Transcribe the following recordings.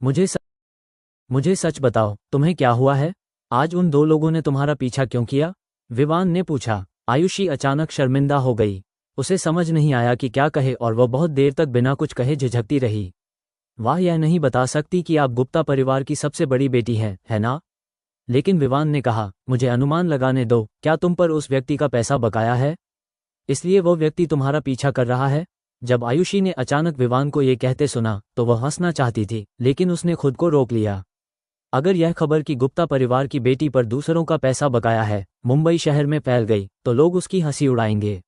मुझे सच बताओ, तुम्हें क्या हुआ है? आज उन दो लोगों ने तुम्हारा पीछा क्यों किया? विवान ने पूछा। आयुषी अचानक शर्मिंदा हो गई। उसे समझ नहीं आया कि क्या कहे और वह बहुत देर तक बिना कुछ कहे झिझकती रही। वाह, यह नहीं बता सकती कि आप गुप्ता परिवार की सबसे बड़ी बेटी हैं, है ना? लेकिन विवान ने कहा, मुझे अनुमान लगाने दो, क्या तुम पर उस व्यक्ति का पैसा बकाया है? इसलिए वो व्यक्ति तुम्हारा पीछा कर रहा है? जब आयुषी ने अचानक विवान को ये कहते सुना तो वह हंसना चाहती थी, लेकिन उसने खुद को रोक लिया। अगर यह खबर कि गुप्ता परिवार की बेटी पर दूसरों का पैसा बकाया है मुंबई शहर में फैल गई तो लोग उसकी हंसी उड़ाएंगे।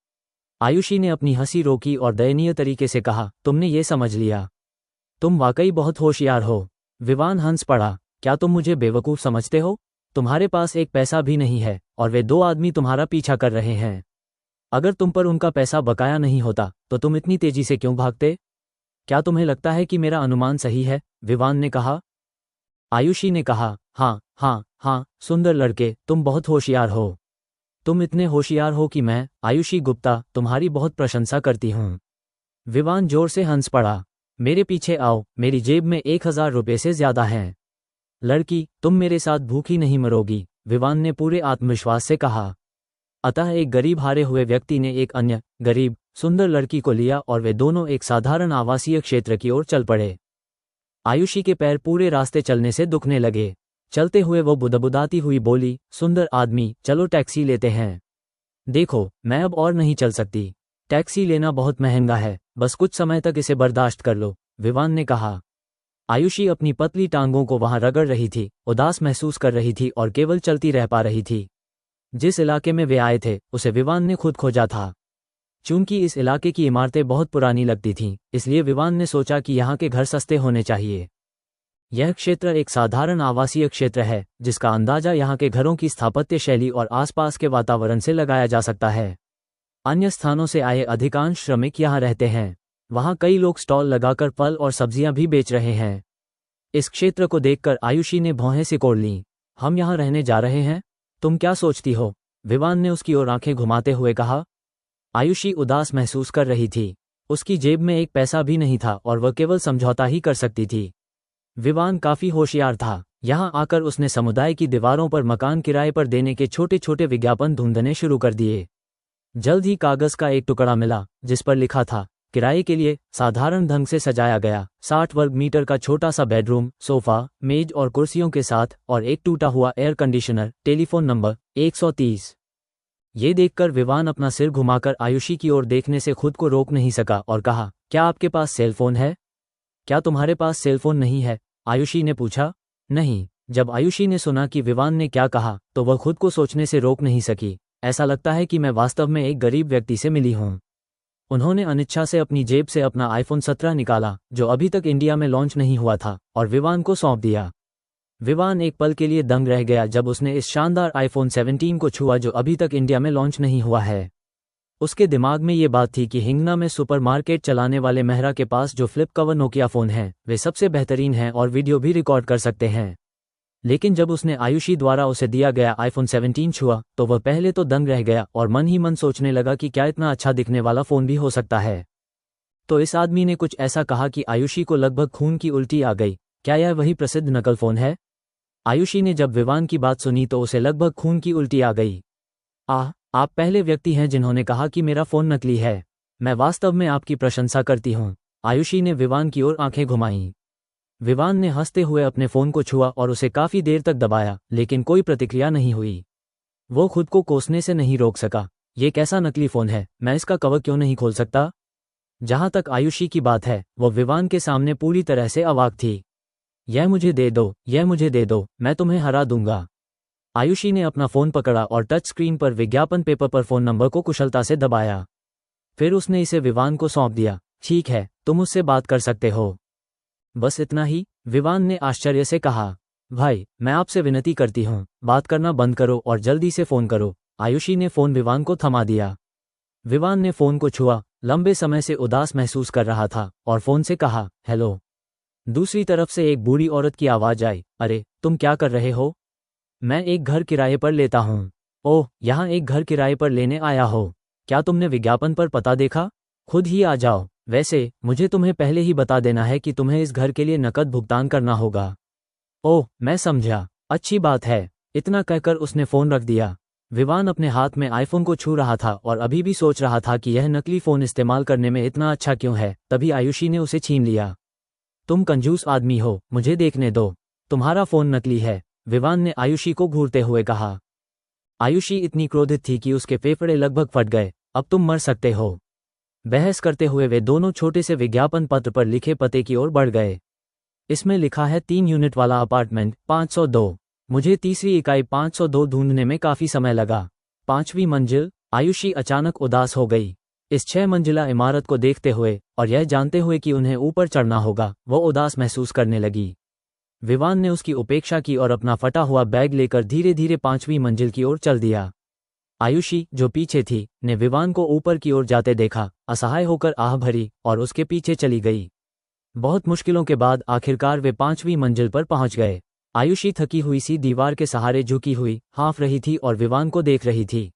आयुषी ने अपनी हंसी रोकी और दयनीय तरीके से कहा, तुमने ये समझ लिया? तुम वाकई बहुत होशियार हो। विवान हंस पड़ा। क्या तुम मुझे बेवकूफ़ समझते हो? तुम्हारे पास एक पैसा भी नहीं है और वे दो आदमी तुम्हारा पीछा कर रहे हैं। अगर तुम पर उनका पैसा बकाया नहीं होता तो तुम इतनी तेजी से क्यों भागते? क्या तुम्हें लगता है कि मेरा अनुमान सही है? विवान ने कहा। आयुषी ने कहा, हाँ हाँ हाँ सुंदर लड़के, तुम बहुत होशियार हो। तुम इतने होशियार हो कि मैं, आयुषी गुप्ता, तुम्हारी बहुत प्रशंसा करती हूँ। विवान जोर से हंस पड़ा। मेरे पीछे आओ, मेरी जेब में 1000 रुपये से ज्यादा हैं। लड़की, तुम मेरे साथ भूखी नहीं मरोगी, विवान ने पूरे आत्मविश्वास से कहा। अतः एक गरीब हारे हुए व्यक्ति ने एक अन्य गरीब सुंदर लड़की को लिया और वे दोनों एक साधारण आवासीय क्षेत्र की ओर चल पड़े। आयुषी के पैर पूरे रास्ते चलने से दुखने लगे। चलते हुए वो बुदबुदाती हुई बोली, सुंदर आदमी, चलो टैक्सी लेते हैं। देखो, मैं अब और नहीं चल सकती। टैक्सी लेना बहुत महंगा है, बस कुछ समय तक इसे बर्दाश्त कर लो, विवान ने कहा। आयुषी अपनी पतली टांगों को वहां रगड़ रही थी, उदास महसूस कर रही थी और केवल चलती रह पा रही थी। जिस इलाके में वे आए थे उसे विवान ने खुद खोजा था। चूंकि इस इलाके की इमारतें बहुत पुरानी लगती थीं, इसलिए विवान ने सोचा कि यहाँ के घर सस्ते होने चाहिए। यह क्षेत्र एक साधारण आवासीय क्षेत्र है, जिसका अंदाजा यहाँ के घरों की स्थापत्य शैली और आसपास के वातावरण से लगाया जा सकता है। अन्य स्थानों से आए अधिकांश श्रमिक यहाँ रहते हैं। वहाँ कई लोग स्टॉल लगाकर फल और सब्जियां भी बेच रहे हैं। इस क्षेत्र को देखकर आयुषी ने भौहें सिकोड़ लीं। हम यहाँ रहने जा रहे हैं? तुम क्या सोचती हो? विवान ने उसकी ओर आंखें घुमाते हुए कहा। आयुषी उदास महसूस कर रही थी। उसकी जेब में एक पैसा भी नहीं था और वह केवल समझौता ही कर सकती थी। विवान काफी होशियार था। यहाँ आकर उसने समुदाय की दीवारों पर मकान किराए पर देने के छोटे छोटे विज्ञापन ढूंढने शुरू कर दिए। जल्द ही कागज का एक टुकड़ा मिला जिस पर लिखा था, किराए के लिए, साधारण ढंग से सजाया गया, 60 वर्ग मीटर का छोटा सा बेडरूम, सोफा, मेज और कुर्सियों के साथ, और एक टूटा हुआ एयर कंडीशनर, टेलीफोन नंबर 130। ये देखकर विवान अपना सिर घुमाकर आयुषी की ओर देखने से खुद को रोक नहीं सका और कहा, क्या आपके पास सेलफोन है? क्या तुम्हारे पास सेलफोन नहीं है? आयुषी ने पूछा। नहीं। जब आयुषी ने सुना कि विवान ने क्या कहा तो वह खुद को सोचने से रोक नहीं सकी। ऐसा लगता है कि मैं वास्तव में एक गरीब व्यक्ति से मिली हूँ। उन्होंने अनिच्छा से अपनी जेब से अपना आईफोन 17 निकाला, जो अभी तक इंडिया में लॉन्च नहीं हुआ था, और विवान को सौंप दिया। विवान एक पल के लिए दंग रह गया जब उसने इस शानदार आईफोन 17 को छुआ जो अभी तक इंडिया में लॉन्च नहीं हुआ है। उसके दिमाग में ये बात थी कि हिंगना में सुपरमार्केट चलाने वाले मेहरा के पास जो फ्लिप कवर नोकिया फ़ोन हैं वे सबसे बेहतरीन हैं और वीडियो भी रिकॉर्ड कर सकते हैं। लेकिन जब उसने आयुषी द्वारा उसे दिया गया आईफोन 17 छुआ तो वह पहले तो दंग रह गया और मन ही मन सोचने लगा कि क्या इतना अच्छा दिखने वाला फ़ोन भी हो सकता है। तो इस आदमी ने कुछ ऐसा कहा कि आयुषी को लगभग खून की उल्टी आ गई। क्या यह वही प्रसिद्ध नकल फ़ोन है? आयुषी ने जब विवान की बात सुनी तो उसे लगभग खून की उल्टी आ गई। आप पहले व्यक्ति हैं जिन्होंने कहा कि मेरा फ़ोन नकली है। मैं वास्तव में आपकी प्रशंसा करती हूँ। आयुषी ने विवान की ओर आंखें घुमाईं। विवान ने हंसते हुए अपने फ़ोन को छुआ और उसे काफ़ी देर तक दबाया, लेकिन कोई प्रतिक्रिया नहीं हुई। वो खुद को कोसने से नहीं रोक सका। ये कैसा नकली फ़ोन है? मैं इसका कवर क्यों नहीं खोल सकता? जहाँ तक आयुषी की बात है, वो विवान के सामने पूरी तरह से अवाक थी। यह मुझे दे दो, यह मुझे दे दो, मैं तुम्हें हरा दूंगा। आयुषी ने अपना फ़ोन पकड़ा और टच स्क्रीन पर विज्ञापन पेपर पर फ़ोन नंबर को कुशलता से दबाया। फिर उसने इसे विवान को सौंप दिया। ठीक है, तुम उससे बात कर सकते हो। बस इतना ही? विवान ने आश्चर्य से कहा। भाई, मैं आपसे विनती करती हूँ, बात करना बंद करो और जल्दी से फ़ोन करो। आयुषी ने फ़ोन विवान को थमा दिया। विवान ने फ़ोन को छुआ, लंबे समय से उदास महसूस कर रहा था, और फ़ोन से कहा, हेलो। दूसरी तरफ से एक बूढ़ी औरत की आवाज़ आई, अरे, तुम क्या कर रहे हो? मैं एक घर किराए पर लेता हूँ। ओह, यहाँ एक घर किराए पर लेने आया हो? क्या तुमने विज्ञापन पर पता देखा? खुद ही आ जाओ। वैसे मुझे तुम्हें पहले ही बता देना है कि तुम्हें इस घर के लिए नकद भुगतान करना होगा। ओह, मैं समझा, अच्छी बात है। इतना कहकर उसने फ़ोन रख दिया। विवान अपने हाथ में आईफोन को छू रहा था और अभी भी सोच रहा था कि यह नकली फ़ोन इस्तेमाल करने में इतना अच्छा क्यों है, तभी आयुषी ने उसे छीन लिया। तुम कंजूस आदमी हो, मुझे देखने दो, तुम्हारा फ़ोन नकली है, विवान ने आयुषी को घूरते हुए कहा। आयुषी इतनी क्रोधित थी कि उसके फेफड़े लगभग फट गए। अब तुम मर सकते हो। बहस करते हुए वे दोनों छोटे से विज्ञापन पत्र पर लिखे पते की ओर बढ़ गए। इसमें लिखा है 3 यूनिट वाला अपार्टमेंट 502। मुझे तीसरी इकाई 502 ढूंढने में काफी समय लगा। 5वीं मंजिल। आयुषी अचानक उदास हो गई। इस 6 मंजिला इमारत को देखते हुए और यह जानते हुए कि उन्हें ऊपर चढ़ना होगा, वो उदास महसूस करने लगी। विवान ने उसकी उपेक्षा की और अपना फटा हुआ बैग लेकर धीरे धीरे 5वीं मंजिल की ओर चल दिया। आयुषी, जो पीछे थी, ने विवान को ऊपर की ओर जाते देखा, असहाय होकर आह भरी और उसके पीछे चली गई। बहुत मुश्किलों के बाद आखिरकार वे 5वीं मंजिल पर पहुंच गए। आयुषी थकी हुई सी दीवार के सहारे झुकी हुई हाँफ रही थी और विवान को देख रही थी।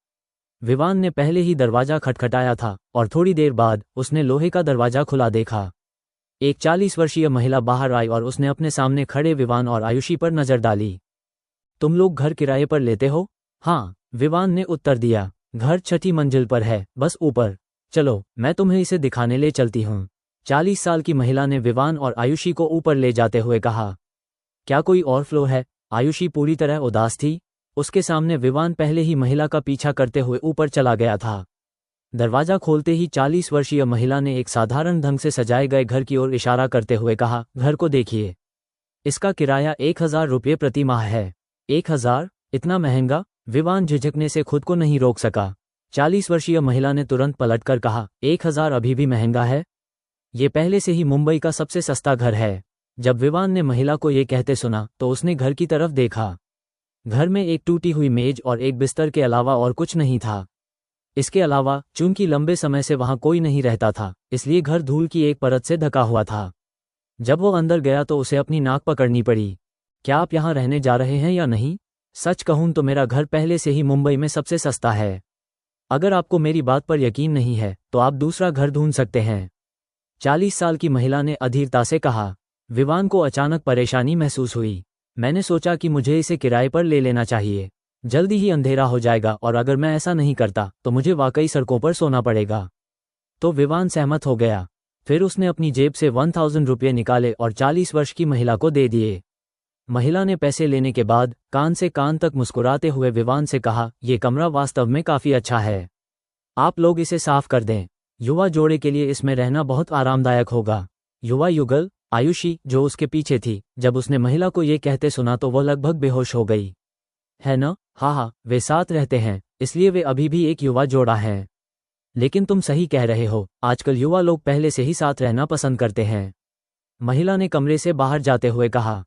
विवान ने पहले ही दरवाजा खटखटाया था और थोड़ी देर बाद उसने लोहे का दरवाजा खुला देखा। एक 40 वर्षीय महिला बाहर आई और उसने अपने सामने खड़े विवान और आयुषी पर नजर डाली। तुम लोग घर किराए पर लेते हो? हाँ, विवान ने उत्तर दिया। घर 6ठी मंजिल पर है, बस ऊपर। चलो, मैं तुम्हें इसे दिखाने ले चलती हूँ। 40 साल की महिला ने विवान और आयुषी को ऊपर ले जाते हुए कहा। क्या कोई और फ्लोर है? आयुषी पूरी तरह उदास थी। उसके सामने विवान पहले ही महिला का पीछा करते हुए ऊपर चला गया था। दरवाजा खोलते ही 40 वर्षीय महिला ने एक साधारण ढंग से सजाए गए घर की ओर इशारा करते हुए कहा, घर को देखिए। इसका किराया 1000 रुपये प्रति माह है। 1000? इतना महंगा? विवान झिझकने से खुद को नहीं रोक सका। 40 वर्षीय महिला ने तुरंत पलटकर कहा, 1000 अभी भी महंगा है? ये पहले से ही मुंबई का सबसे सस्ता घर है। जब विवान ने महिला को ये कहते सुना तो उसने घर की तरफ देखा। घर में एक टूटी हुई मेज और एक बिस्तर के अलावा और कुछ नहीं था। इसके अलावा, चूंकि लंबे समय से वहां कोई नहीं रहता था, इसलिए घर धूल की एक परत से ढका हुआ था। जब वो अंदर गया तो उसे अपनी नाक पकड़नी पड़ी। क्या आप यहाँ रहने जा रहे हैं या नहीं? सच कहूं तो मेरा घर पहले से ही मुंबई में सबसे सस्ता है। अगर आपको मेरी बात पर यकीन नहीं है तो आप दूसरा घर ढूंढ सकते हैं, 40 साल की महिला ने अधीरता से कहा। विवान को अचानक परेशानी महसूस हुई। मैंने सोचा कि मुझे इसे किराए पर ले लेना चाहिए। जल्दी ही अंधेरा हो जाएगा और अगर मैं ऐसा नहीं करता तो मुझे वाकई सड़कों पर सोना पड़ेगा। तो विवान सहमत हो गया। फिर उसने अपनी जेब से 1000 रुपये निकाले और 40 वर्ष की महिला को दे दिए। महिला ने पैसे लेने के बाद कान से कान तक मुस्कुराते हुए विवान से कहा, ये कमरा वास्तव में काफी अच्छा है। आप लोग इसे साफ कर दें। युवा जोड़े के लिए इसमें रहना बहुत आरामदायक होगा। युवा युगल। आयुषी, जो उसके पीछे थी, जब उसने महिला को ये कहते सुना तो वह लगभग बेहोश हो गई। है न? हाँ, वे साथ रहते हैं, इसलिए वे अभी भी एक युवा जोड़ा है। लेकिन तुम सही कह रहे हो, आजकल युवा लोग पहले से ही साथ रहना पसंद करते हैं, महिला ने कमरे से बाहर जाते हुए कहा।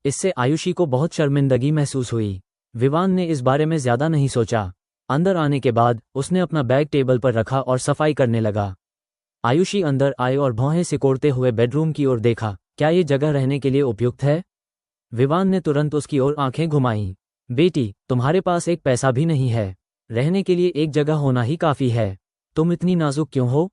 इससे आयुषी को बहुत शर्मिंदगी महसूस हुई। विवान ने इस बारे में ज्यादा नहीं सोचा। अंदर आने के बाद उसने अपना बैग टेबल पर रखा और सफाई करने लगा। आयुषी अंदर आए और भौहें सिकोड़ते हुए बेडरूम की ओर देखा। क्या ये जगह रहने के लिए उपयुक्त है? विवान ने तुरंत उसकी ओर आंखें घुमाईं। बेटी, तुम्हारे पास एक पैसा भी नहीं है। रहने के लिए एक जगह होना ही काफी है। तुम इतनी नाजुक क्यों हो?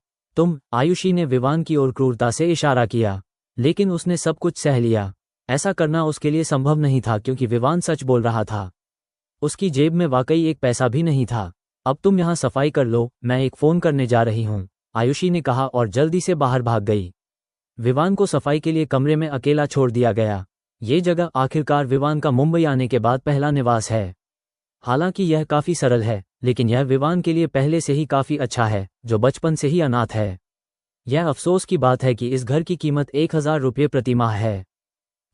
आयुषी ने विवान की ओर क्रूरता से इशारा किया, लेकिन उसने सब कुछ सह लिया। ऐसा करना उसके लिए संभव नहीं था क्योंकि विवान सच बोल रहा था। उसकी जेब में वाकई एक पैसा भी नहीं था। अब तुम यहाँ सफाई कर लो, मैं एक फोन करने जा रही हूँ, आयुषी ने कहा और जल्दी से बाहर भाग गई। विवान को सफाई के लिए कमरे में अकेला छोड़ दिया गया। ये जगह आखिरकार विवान का मुंबई आने के बाद पहला निवास है। हालांकि यह काफी सरल है, लेकिन यह विवान के लिए पहले से ही काफी अच्छा है, जो बचपन से ही अनाथ है। यह अफसोस की बात है कि इस घर की कीमत 1000 रुपये प्रति माह है।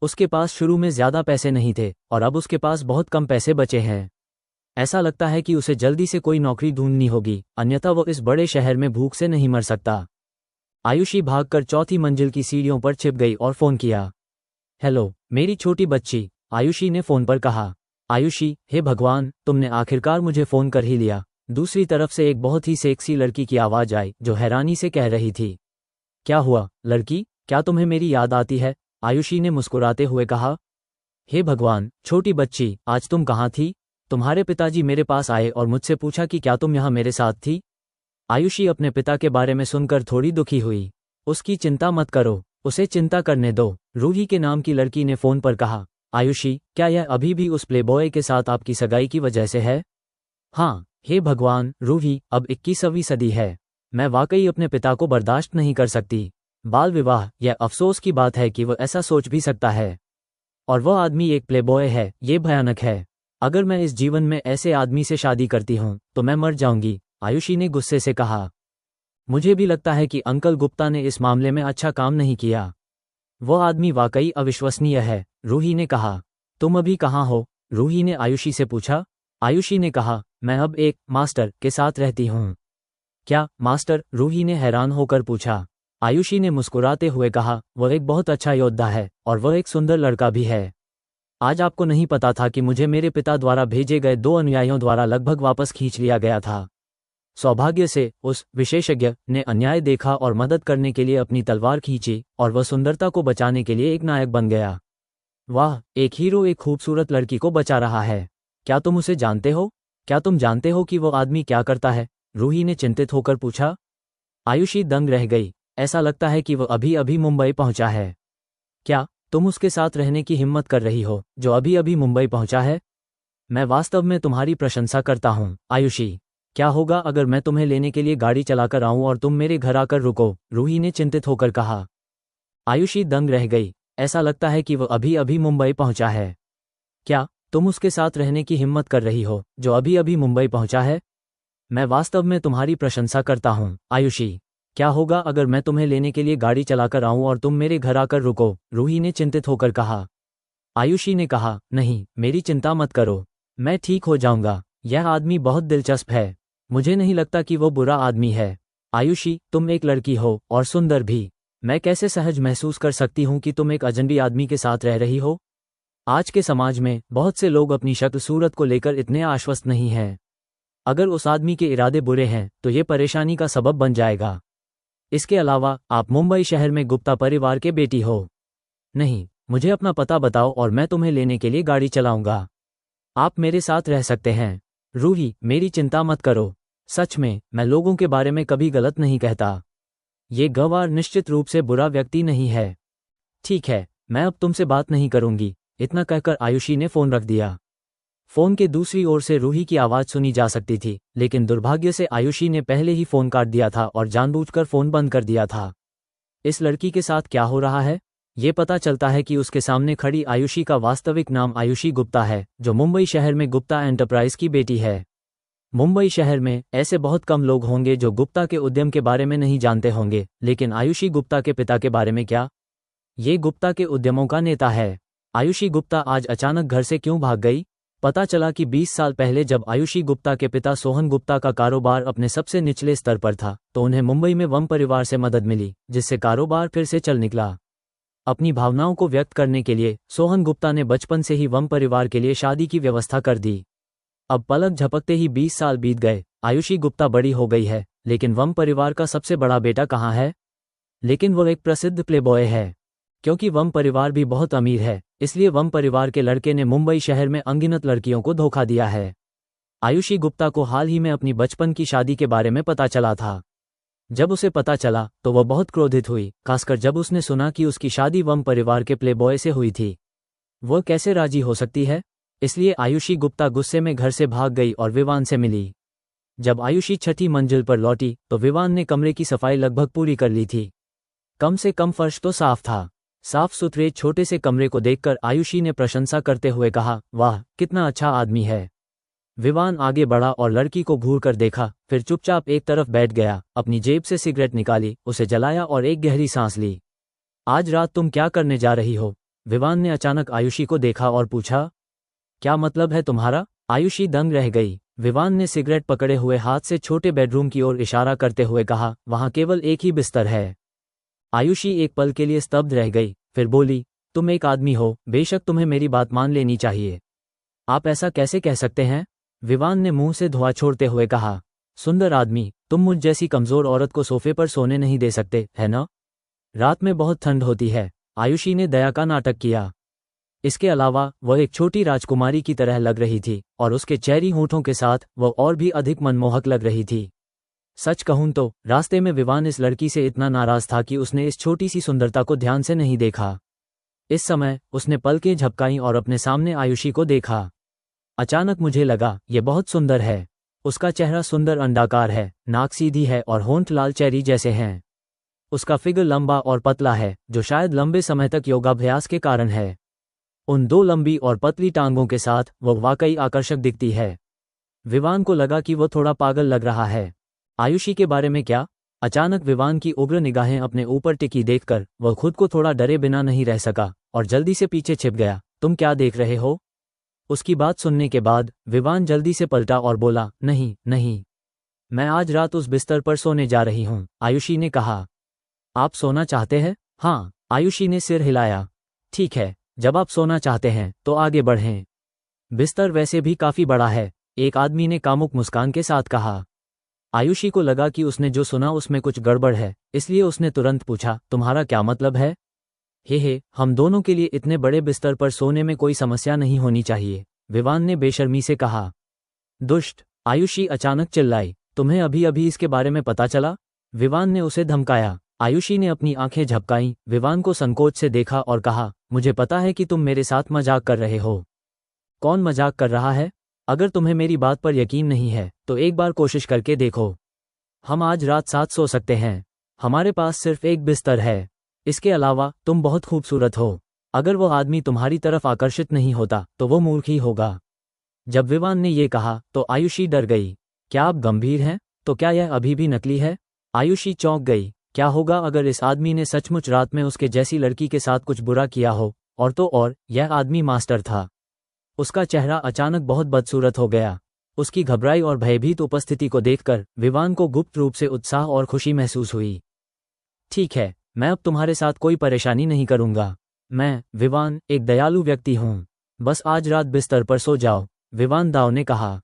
उसके पास शुरू में ज्यादा पैसे नहीं थे और अब उसके पास बहुत कम पैसे बचे हैं। ऐसा लगता है कि उसे जल्दी से कोई नौकरी ढूंढनी होगी, अन्यथा वो इस बड़े शहर में भूख से नहीं मर सकता। आयुषी भागकर 4थी मंजिल की सीढ़ियों पर छिप गई और फोन किया। हेलो, मेरी छोटी बच्ची, आयुषी ने फोन पर कहा। आयुषी, हे भगवान, तुमने आखिरकार मुझे फोन कर ही लिया। दूसरी तरफ से एक बहुत ही सेक्सी लड़की की आवाज आई जो हैरानी से कह रही थी। क्या हुआ लड़की, क्या तुम्हें मेरी याद आती है? आयुषी ने मुस्कुराते हुए कहा। हे भगवान, छोटी बच्ची, आज तुम कहाँ थी? तुम्हारे पिताजी मेरे पास आए और मुझसे पूछा कि क्या तुम यहाँ मेरे साथ थी? आयुषी अपने पिता के बारे में सुनकर थोड़ी दुखी हुई। उसकी चिंता मत करो, उसे चिंता करने दो, रूही के नाम की लड़की ने फोन पर कहा। आयुषी, क्या यह अभी भी उस प्लेबॉय के साथ आपकी सगाई की वजह से है? हाँ, हे भगवान, रूही, अब 21वीं सदी है। मैं वाकई अपने पिता को बर्दाश्त नहीं कर सकती। बाल विवाह, यह अफसोस की बात है कि वह ऐसा सोच भी सकता है। और वह आदमी एक प्लेबॉय है, ये भयानक है। अगर मैं इस जीवन में ऐसे आदमी से शादी करती हूँ तो मैं मर जाऊंगी, आयुषी ने गुस्से से कहा। मुझे भी लगता है कि अंकल गुप्ता ने इस मामले में अच्छा काम नहीं किया। वह आदमी वाकई अविश्वसनीय है, रूही ने कहा। तुम अभी कहाँ हो? रूही ने आयुषी से पूछा। आयुषी ने कहा, मैं अब एक मास्टर के साथ रहती हूँ। क्या मास्टर? रूही ने हैरान होकर पूछा। आयुषी ने मुस्कुराते हुए कहा, वह एक बहुत अच्छा योद्धा है और वह एक सुंदर लड़का भी है। आज आपको नहीं पता था कि मुझे मेरे पिता द्वारा भेजे गए 2 अनुयायियों द्वारा लगभग वापस खींच लिया गया था। सौभाग्य से उस विशेषज्ञ ने अन्याय देखा और मदद करने के लिए अपनी तलवार खींची और वह सुंदरता को बचाने के लिए एक नायक बन गया। वाह, एक हीरो एक खूबसूरत लड़की को बचा रहा है। क्या तुम उसे जानते हो? क्या तुम जानते हो कि वो आदमी क्या करता है? रूही ने चिंतित होकर पूछा। आयुषी दंग रह गई। ऐसा लगता है कि वह अभी अभी मुंबई पहुंचा है। क्या तुम उसके साथ रहने की हिम्मत कर रही हो जो अभी अभी मुंबई पहुंचा है? मैं वास्तव में तुम्हारी प्रशंसा करता हूं, आयुषी। क्या होगा अगर मैं तुम्हें लेने के लिए गाड़ी चलाकर आऊं और तुम मेरे घर आकर रुको? रूही ने चिंतित होकर कहा। आयुषी दंग रह गई। ऐसा लगता है कि वह अभी अभी मुंबई पहुंचा है। क्या तुम उसके साथ रहने की हिम्मत कर रही हो जो अभी अभी मुंबई पहुंचा है? मैं वास्तव में तुम्हारी प्रशंसा करता हूं, आयुषी। क्या होगा अगर मैं तुम्हें लेने के लिए गाड़ी चलाकर आऊं और तुम मेरे घर आकर रुको? रूही ने चिंतित होकर कहा। आयुषी ने कहा, नहीं, मेरी चिंता मत करो, मैं ठीक हो जाऊंगा। यह आदमी बहुत दिलचस्प है। मुझे नहीं लगता कि वो बुरा आदमी है। आयुषी, तुम एक लड़की हो और सुंदर भी। मैं कैसे सहज महसूस कर सकती हूँ कि तुम एक अजनबी आदमी के साथ रह रही हो? आज के समाज में बहुत से लोग अपनी शक्ल सूरत को लेकर इतने आश्वस्त नहीं हैं। अगर उस आदमी के इरादे बुरे हैं तो ये परेशानी का सबब बन जाएगा। इसके अलावा आप मुंबई शहर में गुप्ता परिवार के बेटी हो। नहीं, मुझे अपना पता बताओ और मैं तुम्हें लेने के लिए गाड़ी चलाऊंगा। आप मेरे साथ रह सकते हैं। रूही, मेरी चिंता मत करो। सच में, मैं लोगों के बारे में कभी गलत नहीं कहता। ये गवार निश्चित रूप से बुरा व्यक्ति नहीं है। ठीक है, मैं अब तुमसे बात नहीं करूंगी। इतना कहकर आयुषी ने फोन रख दिया। फोन के दूसरी ओर से रूही की आवाज सुनी जा सकती थी, लेकिन दुर्भाग्य से आयुषी ने पहले ही फोन काट दिया था और जानबूझकर फोन बंद कर दिया था। इस लड़की के साथ क्या हो रहा है? ये पता चलता है कि उसके सामने खड़ी आयुषी का वास्तविक नाम आयुषी गुप्ता है, जो मुंबई शहर में गुप्ता एंटरप्राइज की बेटी है। मुंबई शहर में ऐसे बहुत कम लोग होंगे जो गुप्ता के उद्यम के बारे में नहीं जानते होंगे, लेकिन आयुषी गुप्ता के पिता के बारे में क्या? ये गुप्ता के उद्यमों का नेता है। आयुषी गुप्ता आज अचानक घर से क्यों भाग गई? पता चला कि 20 साल पहले जब आयुषी गुप्ता के पिता सोहन गुप्ता का कारोबार अपने सबसे निचले स्तर पर था, तो उन्हें मुंबई में वम परिवार से मदद मिली, जिससे कारोबार फिर से चल निकला। अपनी भावनाओं को व्यक्त करने के लिए सोहन गुप्ता ने बचपन से ही वम परिवार के लिए शादी की व्यवस्था कर दी। अब पलक झपकते ही 20 साल बीत गए। आयुषी गुप्ता बड़ी हो गई है, लेकिन वम परिवार का सबसे बड़ा बेटा कहाँ है? लेकिन वह एक प्रसिद्ध प्लेबॉय है। क्योंकि वम परिवार भी बहुत अमीर है, इसलिए वम परिवार के लड़के ने मुंबई शहर में अनगिनत लड़कियों को धोखा दिया है। आयुषी गुप्ता को हाल ही में अपनी बचपन की शादी के बारे में पता चला था। जब उसे पता चला तो वह बहुत क्रोधित हुई, खासकर जब उसने सुना कि उसकी शादी वम परिवार के प्लेबॉय से हुई थी। वह कैसे राजी हो सकती है? इसलिए आयुषी गुप्ता गुस्से में घर से भाग गई और विवान से मिली। जब आयुषी छठी मंजिल पर लौटी तो विवान ने कमरे की सफाई लगभग पूरी कर ली थी। कम से कम फर्श तो साफ था। साफ सुथरे छोटे से कमरे को देखकर आयुषी ने प्रशंसा करते हुए कहा, वाह, कितना अच्छा आदमी है। विवान आगे बढ़ा और लड़की को घूर कर देखा, फिर चुपचाप एक तरफ बैठ गया, अपनी जेब से सिगरेट निकाली, उसे जलाया और एक गहरी सांस ली। आज रात तुम क्या करने जा रही हो? विवान ने अचानक आयुषी को देखा और पूछा। क्या मतलब है तुम्हारा? आयुषी दंग रह गई। विवान ने सिगरेट पकड़े हुए हाथ से छोटे बेडरूम की ओर इशारा करते हुए कहा, वहां केवल एक ही बिस्तर है। आयुषी एक पल के लिए स्तब्ध रह गई, फिर बोली, तुम एक आदमी हो, बेशक तुम्हें मेरी बात मान लेनी चाहिए। आप ऐसा कैसे कह सकते हैं? विवान ने मुंह से धुआं छोड़ते हुए कहा, सुंदर आदमी, तुम मुझ जैसी कमजोर औरत को सोफे पर सोने नहीं दे सकते, है ना? रात में बहुत ठंड होती है। आयुषी ने दया का नाटक किया। इसके अलावा वह एक छोटी राजकुमारी की तरह लग रही थी और उसके चेहरी होठों के साथ वह और भी अधिक मनमोहक लग रही थी। सच कहूं तो रास्ते में विवान इस लड़की से इतना नाराज था कि उसने इस छोटी सी सुंदरता को ध्यान से नहीं देखा। इस समय उसने पलकें झपकाईं और अपने सामने आयुषी को देखा। अचानक मुझे लगा ये बहुत सुंदर है। उसका चेहरा सुंदर अंडाकार है, नाक सीधी है और होंठ लाल चेरी जैसे हैं। उसका फिगर लंबा और पतला है, जो शायद लंबे समय तक योगाभ्यास के कारण है। उन दो लंबी और पतली टांगों के साथ वो वाकई आकर्षक दिखती है। विवान को लगा कि वो थोड़ा पागल लग रहा है। आयुषी के बारे में क्या? अचानक विवान की उग्र निगाहें अपने ऊपर टिकी देखकर वह खुद को थोड़ा डरे बिना नहीं रह सका और जल्दी से पीछे छिप गया। तुम क्या देख रहे हो? उसकी बात सुनने के बाद विवान जल्दी से पलटा और बोला, नहीं नहीं, मैं आज रात उस बिस्तर पर सोने जा रही हूं। आयुषी ने कहा। आप सोना चाहते हैं? हाँ, आयुषी ने सिर हिलाया। ठीक है, जब आप सोना चाहते हैं तो आगे बढ़ें। बिस्तर वैसे भी काफी बड़ा है, एक आदमी ने कामुक मुस्कान के साथ कहा। आयुषी को लगा कि उसने जो सुना उसमें कुछ गड़बड़ है, इसलिए उसने तुरंत पूछा, तुम्हारा क्या मतलब है? हे, हम दोनों के लिए इतने बड़े बिस्तर पर सोने में कोई समस्या नहीं होनी चाहिए, विवान ने बेशर्मी से कहा। दुष्ट, आयुषी अचानक चिल्लाई, तुम्हें अभी अभी इसके बारे में पता चला? विवान ने उसे धमकाया। आयुषी ने अपनी आंखें झपकाईं, विवान को संकोच से देखा और कहा, मुझे पता है कि तुम मेरे साथ मजाक कर रहे हो। कौन मजाक कर रहा है? अगर तुम्हें मेरी बात पर यकीन नहीं है तो एक बार कोशिश करके देखो। हम आज रात साथ सो सकते हैं। हमारे पास सिर्फ एक बिस्तर है। इसके अलावा तुम बहुत खूबसूरत हो। अगर वो आदमी तुम्हारी तरफ आकर्षित नहीं होता तो वो मूर्ख ही होगा। जब विवान ने ये कहा तो आयुषी डर गई। क्या आप गंभीर हैं? तो क्या यह अभी भी नकली है? आयुषी चौंक गई। क्या होगा अगर इस आदमी ने सचमुच रात में उसके जैसी लड़की के साथ कुछ बुरा किया हो? और तो और यह आदमी मास्टर था। उसका चेहरा अचानक बहुत बदसूरत हो गया। उसकी घबराई और भयभीत उपस्थिति को देखकर विवान को गुप्त रूप से उत्साह और खुशी महसूस हुई। ठीक है, मैं अब तुम्हारे साथ कोई परेशानी नहीं करूंगा। मैं, विवान, एक दयालु व्यक्ति हूं। बस आज रात बिस्तर पर सो जाओ, विवान दाव ने कहा।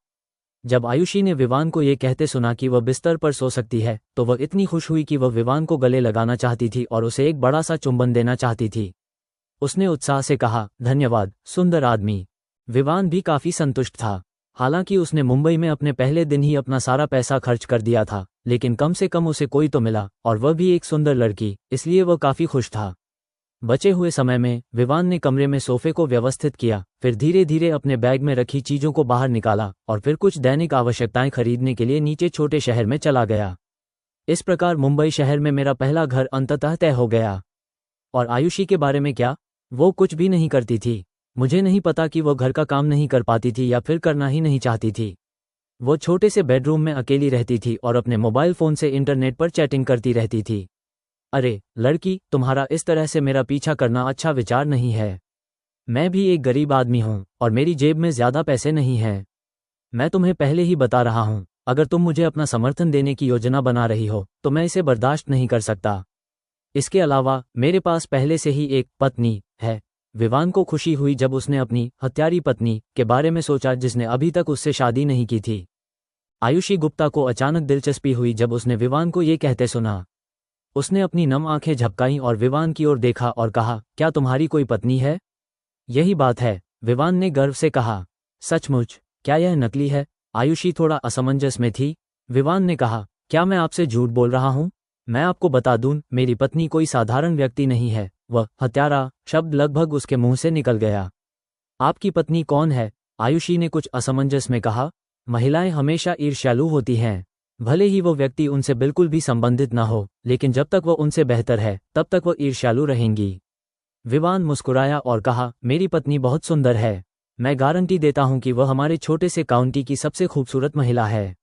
जब आयुषी ने विवान को ये कहते सुना कि वह बिस्तर पर सो सकती है तो वह इतनी खुश हुई कि वह विवान को गले लगाना चाहती थी और उसे एक बड़ा सा चुंबन देना चाहती थी। उसने उत्साह से कहा, धन्यवाद सुंदर आदमी। विवान भी काफी संतुष्ट था। हालांकि उसने मुंबई में अपने पहले दिन ही अपना सारा पैसा खर्च कर दिया था, लेकिन कम से कम उसे कोई तो मिला, और वह भी एक सुंदर लड़की, इसलिए वह काफी खुश था। बचे हुए समय में विवान ने कमरे में सोफे को व्यवस्थित किया, फिर धीरे धीरे अपने बैग में रखी चीजों को बाहर निकाला और फिर कुछ दैनिक आवश्यकताएं खरीदने के लिए नीचे छोटे शहर में चला गया। इस प्रकार मुंबई शहर में मेरा पहला घर अंततः तय हो गया। और आयुषी के बारे में क्या? वो कुछ भी नहीं करती थी। मुझे नहीं पता कि वो घर का काम नहीं कर पाती थी या फिर करना ही नहीं चाहती थी। वो छोटे से बेडरूम में अकेली रहती थी और अपने मोबाइल फोन से इंटरनेट पर चैटिंग करती रहती थी। अरे लड़की, तुम्हारा इस तरह से मेरा पीछा करना अच्छा विचार नहीं है। मैं भी एक गरीब आदमी हूं और मेरी जेब में ज्यादा पैसे नहीं हैं। मैं तुम्हें पहले ही बता रहा हूं, अगर तुम मुझे अपना समर्थन देने की योजना बना रही हो तो मैं इसे बर्दाश्त नहीं कर सकता। इसके अलावा मेरे पास पहले से ही एक पत्नी है। विवान को खुशी हुई जब उसने अपनी हत्यारी पत्नी के बारे में सोचा जिसने अभी तक उससे शादी नहीं की थी। आयुषी गुप्ता को अचानक दिलचस्पी हुई जब उसने विवान को ये कहते सुना। उसने अपनी नम आंखें झपकाईं और विवान की ओर देखा और कहा, क्या तुम्हारी कोई पत्नी है? यही बात है, विवान ने गर्व से कहा। सचमुच? क्या यह नकली है? आयुषी थोड़ा असमंजस में थी। विवान ने कहा, क्या मैं आपसे झूठ बोल रहा हूं? मैं आपको बता दूं, मेरी पत्नी कोई साधारण व्यक्ति नहीं है। वह हत्यारा शब्द लगभग उसके मुंह से निकल गया। आपकी पत्नी कौन है? आयुषी ने कुछ असमंजस में कहा। महिलाएं हमेशा ईर्ष्यालु होती हैं। भले ही वो व्यक्ति उनसे बिल्कुल भी संबंधित न हो, लेकिन जब तक वो उनसे बेहतर है तब तक वो ईर्ष्यालु रहेंगी। विवान मुस्कुराया और कहा, मेरी पत्नी बहुत सुंदर है। मैं गारंटी देता हूं कि वह हमारे छोटे से काउंटी की सबसे खूबसूरत महिला है।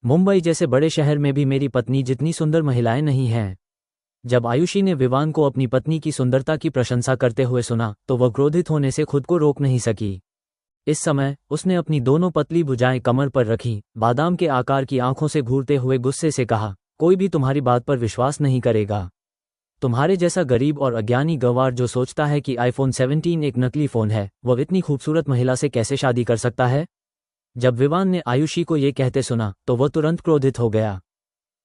मुंबई जैसे बड़े शहर में भी मेरी पत्नी जितनी सुंदर महिलाएं नहीं हैं। जब आयुषी ने विवान को अपनी पत्नी की सुंदरता की प्रशंसा करते हुए सुना तो वह क्रोधित होने से खुद को रोक नहीं सकी। इस समय उसने अपनी दोनों पतली भुजाएं कमर पर रखी, बादाम के आकार की आंखों से घूरते हुए गुस्से से कहा, कोई भी तुम्हारी बात पर विश्वास नहीं करेगा। तुम्हारे जैसा गरीब और अज्ञानी गंवार जो सोचता है कि आईफोन 17 एक नकली फोन है, वह इतनी खूबसूरत महिला से कैसे शादी कर सकता है? जब विवान ने आयुषी को ये कहते सुना तो वह तुरंत क्रोधित हो गया।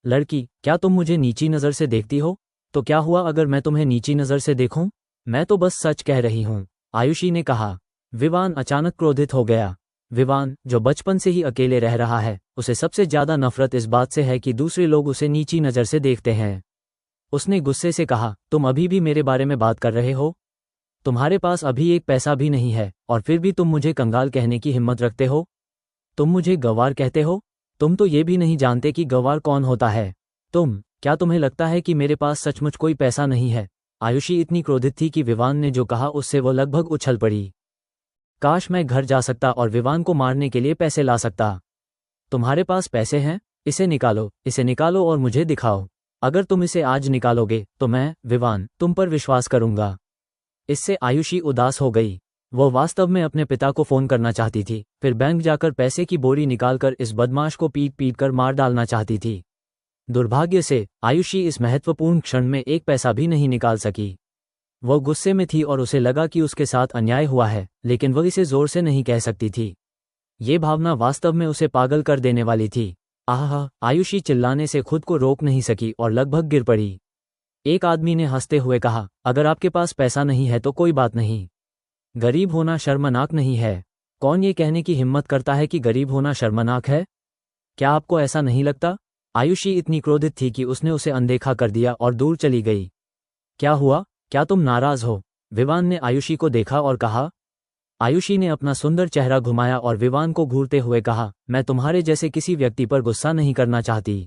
लड़की, क्या तुम मुझे नीची नज़र से देखती हो? तो क्या हुआ अगर मैं तुम्हें नीची नज़र से देखूं? मैं तो बस सच कह रही हूं, आयुषी ने कहा। विवान अचानक क्रोधित हो गया। विवान, जो बचपन से ही अकेले रह रहा है, उसे सबसे ज्यादा नफरत इस बात से है कि दूसरे लोग उसे नीची नज़र से देखते हैं। उसने गुस्से से कहा, तुम अभी भी मेरे बारे में बात कर रहे हो? तुम्हारे पास अभी एक पैसा भी नहीं है और फिर भी तुम मुझे कंगाल कहने की हिम्मत रखते हो? तुम मुझे गंवार कहते हो? तुम तो ये भी नहीं जानते कि गंवार कौन होता है। क्या तुम्हें लगता है कि मेरे पास सचमुच कोई पैसा नहीं है? आयुषी इतनी क्रोधित थी कि विवान ने जो कहा उससे वो लगभग उछल पड़ी। काश मैं घर जा सकता और विवान को मारने के लिए पैसे ला सकता। तुम्हारे पास पैसे हैं? इसे निकालो और मुझे दिखाओ। अगर तुम इसे आज निकालोगे तो मैं, विवान, तुम पर विश्वास करूंगा। इससे आयुषी उदास हो गई। वो वास्तव में अपने पिता को फोन करना चाहती थी, फिर बैंक जाकर पैसे की बोरी निकालकर इस बदमाश को पीट पीट कर मार डालना चाहती थी। दुर्भाग्य से आयुषी इस महत्वपूर्ण क्षण में एक पैसा भी नहीं निकाल सकी। वो गुस्से में थी और उसे लगा कि उसके साथ अन्याय हुआ है, लेकिन वह इसे जोर से नहीं कह सकती थी। ये भावना वास्तव में उसे पागल कर देने वाली थी। आहा! आयुषी चिल्लाने से खुद को रोक नहीं सकी और लगभग गिर पड़ी। एक आदमी ने हंसते हुए कहा, अगर आपके पास पैसा नहीं है तो कोई बात नहीं। गरीब होना शर्मनाक नहीं है। कौन ये कहने की हिम्मत करता है कि गरीब होना शर्मनाक है? क्या आपको ऐसा नहीं लगता? आयुषी इतनी क्रोधित थी कि उसने उसे अनदेखा कर दिया और दूर चली गई। क्या हुआ? क्या तुम नाराज हो? विवान ने आयुषी को देखा और कहा। आयुषी ने अपना सुंदर चेहरा घुमाया और विवान को घूरते हुए कहा, मैं तुम्हारे जैसे किसी व्यक्ति पर गुस्सा नहीं करना चाहती।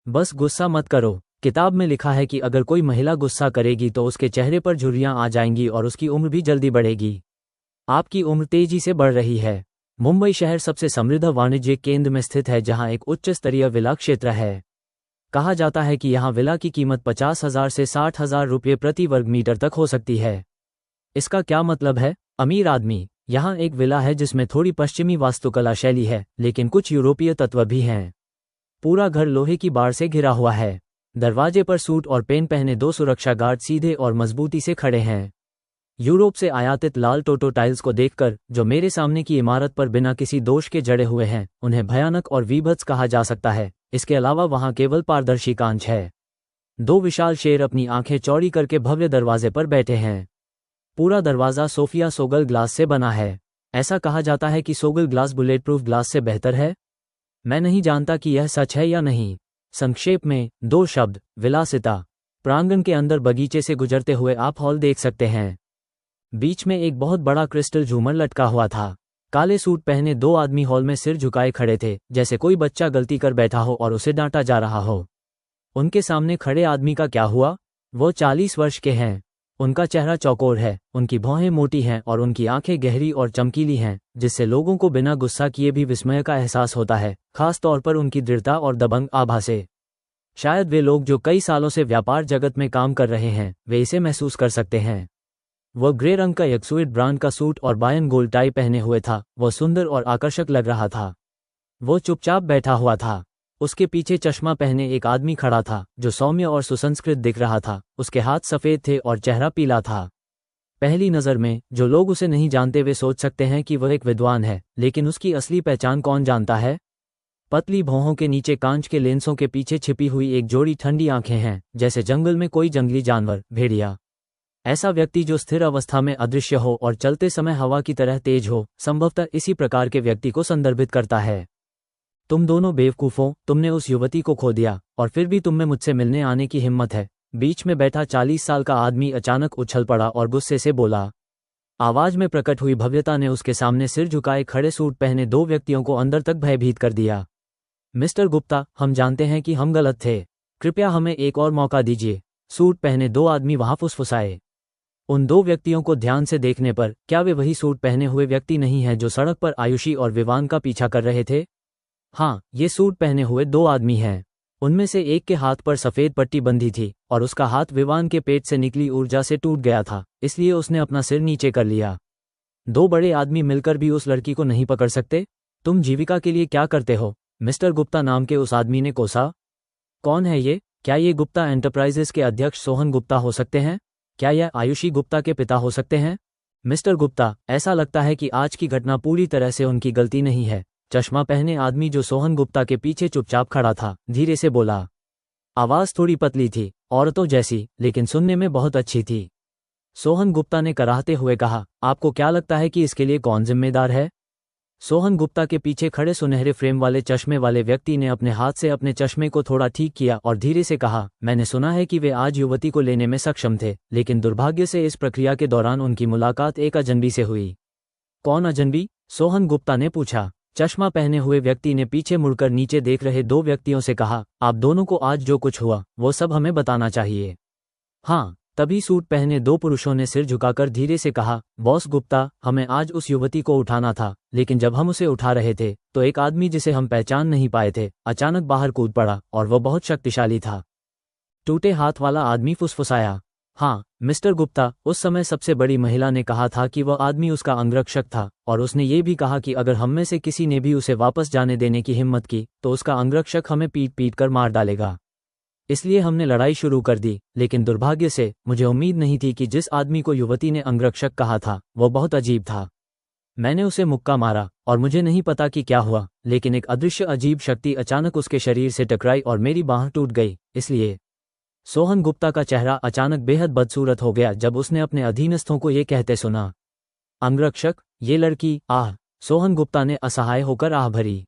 बस गुस्सा मत करो। किताब में लिखा है कि अगर कोई महिला गुस्सा करेगी तो उसके चेहरे पर झुर्रियां आ जाएंगी और उसकी उम्र भी जल्दी बढ़ेगी। आपकी उम्र तेजी से बढ़ रही है। मुंबई शहर सबसे समृद्ध वाणिज्यिक केंद्र में स्थित है, जहां एक उच्च स्तरीय विला क्षेत्र है। कहा जाता है कि यहां विला की कीमत 50,000 से 60,000 रुपये प्रति वर्ग मीटर तक हो सकती है। इसका क्या मतलब है? अमीर आदमी। यहाँ एक विला है जिसमें थोड़ी पश्चिमी वास्तुकला शैली है, लेकिन कुछ यूरोपीय तत्व भी हैं। पूरा घर लोहे की बाड़ से घिरा हुआ है। दरवाजे पर सूट और पेन पहने दो सुरक्षा गार्ड सीधे और मजबूती से खड़े हैं। यूरोप से आयातित लाल टोटो टाइल्स को देखकर, जो मेरे सामने की इमारत पर बिना किसी दोष के जड़े हुए हैं, उन्हें भयानक और वीभत्स कहा जा सकता है। इसके अलावा वहां केवल पारदर्शी कांच है। दो विशाल शेर अपनी आंखें चौड़ी करके भव्य दरवाजे पर बैठे हैं। पूरा दरवाजा सोफिया सोगल ग्लास से बना है। ऐसा कहा जाता है कि सोगल ग्लास बुलेट प्रूफ ग्लास से बेहतर है। मैं नहीं जानता कि यह सच है या नहीं। संक्षेप में, दो शब्द, विलासिता। प्रांगण के अंदर बगीचे से गुजरते हुए आप हॉल देख सकते हैं। बीच में एक बहुत बड़ा क्रिस्टल झूमर लटका हुआ था। काले सूट पहने दो आदमी हॉल में सिर झुकाए खड़े थे, जैसे कोई बच्चा गलती कर बैठा हो और उसे डांटा जा रहा हो। उनके सामने खड़े आदमी का क्या हुआ? वो 40 वर्ष के हैं। उनका चेहरा चौकोर है, उनकी भौहें मोटी हैं और उनकी आंखें गहरी और चमकीली हैं, जिससे लोगों को बिना गुस्सा किए भी विस्मय का एहसास होता है, खास तौर पर उनकी दृढ़ता और दबंग आभा से। शायद वे लोग जो कई सालों से व्यापार जगत में काम कर रहे हैं, वे इसे महसूस कर सकते हैं। वह ग्रे रंग का यक्सुइट ब्रांड का सूट और बायन गोल्ड टाई पहने हुए था। वह सुंदर और आकर्षक लग रहा था। वो चुपचाप बैठा हुआ था। उसके पीछे चश्मा पहने एक आदमी खड़ा था, जो सौम्य और सुसंस्कृत दिख रहा था। उसके हाथ सफेद थे और चेहरा पीला था। पहली नज़र में जो लोग उसे नहीं जानते वे सोच सकते हैं कि वह एक विद्वान है, लेकिन उसकी असली पहचान कौन जानता है? पतली भौहों के नीचे कांच के लेंसों के पीछे छिपी हुई एक जोड़ी ठंडी आंखें हैं, जैसे जंगल में कोई जंगली जानवर, भेड़िया। ऐसा व्यक्ति जो स्थिर अवस्था में अदृश्य हो और चलते समय हवा की तरह तेज हो, संभवतः इसी प्रकार के व्यक्ति को संदर्भित करता है। तुम दोनों बेवकूफों, तुमने उस युवती को खो दिया और फिर भी तुम में मुझसे मिलने आने की हिम्मत है। बीच में बैठा 40 साल का आदमी अचानक उछल पड़ा और गुस्से से बोला। आवाज में प्रकट हुई भव्यता ने उसके सामने सिर झुकाए खड़े सूट पहने दो व्यक्तियों को अंदर तक भयभीत कर दिया। मिस्टर गुप्ता, हम जानते हैं कि हम गलत थे। कृपया हमें एक और मौका दीजिए। सूट पहने दो आदमी वहां फुसफुसाए। उन दो व्यक्तियों को ध्यान से देखने पर क्या वे वही सूट पहने हुए व्यक्ति नहीं हैं जो सड़क पर आयुषी और विवान का पीछा कर रहे थे? हाँ, ये सूट पहने हुए दो आदमी हैं। उनमें से एक के हाथ पर सफेद पट्टी बंधी थी और उसका हाथ विवान के पेट से निकली ऊर्जा से टूट गया था, इसलिए उसने अपना सिर नीचे कर लिया। दो बड़े आदमी मिलकर भी उस लड़की को नहीं पकड़ सकते? तुम जीविका के लिए क्या करते हो? मिस्टर गुप्ता नाम के उस आदमी ने कोसा। कौन है ये? क्या ये गुप्ता एंटरप्राइजेस के अध्यक्ष सोहन गुप्ता हो सकते हैं? क्या यह आयुषी गुप्ता के पिता हो सकते हैं? मिस्टर गुप्ता, ऐसा लगता है कि आज की घटना पूरी तरह से उनकी गलती नहीं है। चश्मा पहने आदमी जो सोहन गुप्ता के पीछे चुपचाप खड़ा था, धीरे से बोला। आवाज थोड़ी पतली थी, औरतों जैसी, लेकिन सुनने में बहुत अच्छी थी। सोहन गुप्ता ने कराहते हुए कहा, आपको क्या लगता है कि इसके लिए कौन जिम्मेदार है? सोहन गुप्ता के पीछे खड़े सुनहरे फ्रेम वाले चश्मे वाले व्यक्ति ने अपने हाथ से अपने चश्मे को थोड़ा ठीक किया और धीरे से कहा, मैंने सुना है कि वे आज युवती को लेने में सक्षम थे, लेकिन दुर्भाग्य से इस प्रक्रिया के दौरान उनकी मुलाकात एक अजनबी से हुई। कौन अजनबी? सोहन गुप्ता ने पूछा। चश्मा पहने हुए व्यक्ति ने पीछे मुड़कर नीचे देख रहे दो व्यक्तियों से कहा, आप दोनों को आज जो कुछ हुआ वो सब हमें बताना चाहिए। हाँ। तभी सूट पहने दो पुरुषों ने सिर झुकाकर धीरे से कहा, बॉस गुप्ता, हमें आज उस युवती को उठाना था, लेकिन जब हम उसे उठा रहे थे तो एक आदमी जिसे हम पहचान नहीं पाए थे अचानक बाहर कूद पड़ा और वह बहुत शक्तिशाली था। टूटे हाथ वाला आदमी फुसफुसाया। हाँ मिस्टर गुप्ता, उस समय सबसे बड़ी महिला ने कहा था कि वह आदमी उसका अंगरक्षक था और उसने ये भी कहा कि अगर हम में से किसी ने भी उसे वापस जाने देने की हिम्मत की तो उसका अंगरक्षक हमें पीट पीट कर मार डालेगा। इसलिए हमने लड़ाई शुरू कर दी, लेकिन दुर्भाग्य से मुझे उम्मीद नहीं थी कि जिस आदमी को युवती ने अंगरक्षक कहा था वो बहुत अजीब था। मैंने उसे मुक्का मारा और मुझे नहीं पता कि क्या हुआ, लेकिन एक अदृश्य अजीब शक्ति अचानक उसके शरीर से टकराई और मेरी बांह टूट गई। इसलिए सोहन गुप्ता का चेहरा अचानक बेहद बदसूरत हो गया जब उसने अपने अधीनस्थों को ये कहते सुना, अंगरक्षक, ये लड़की। आह! सोहन गुप्ता ने असहाय होकर आह भरी।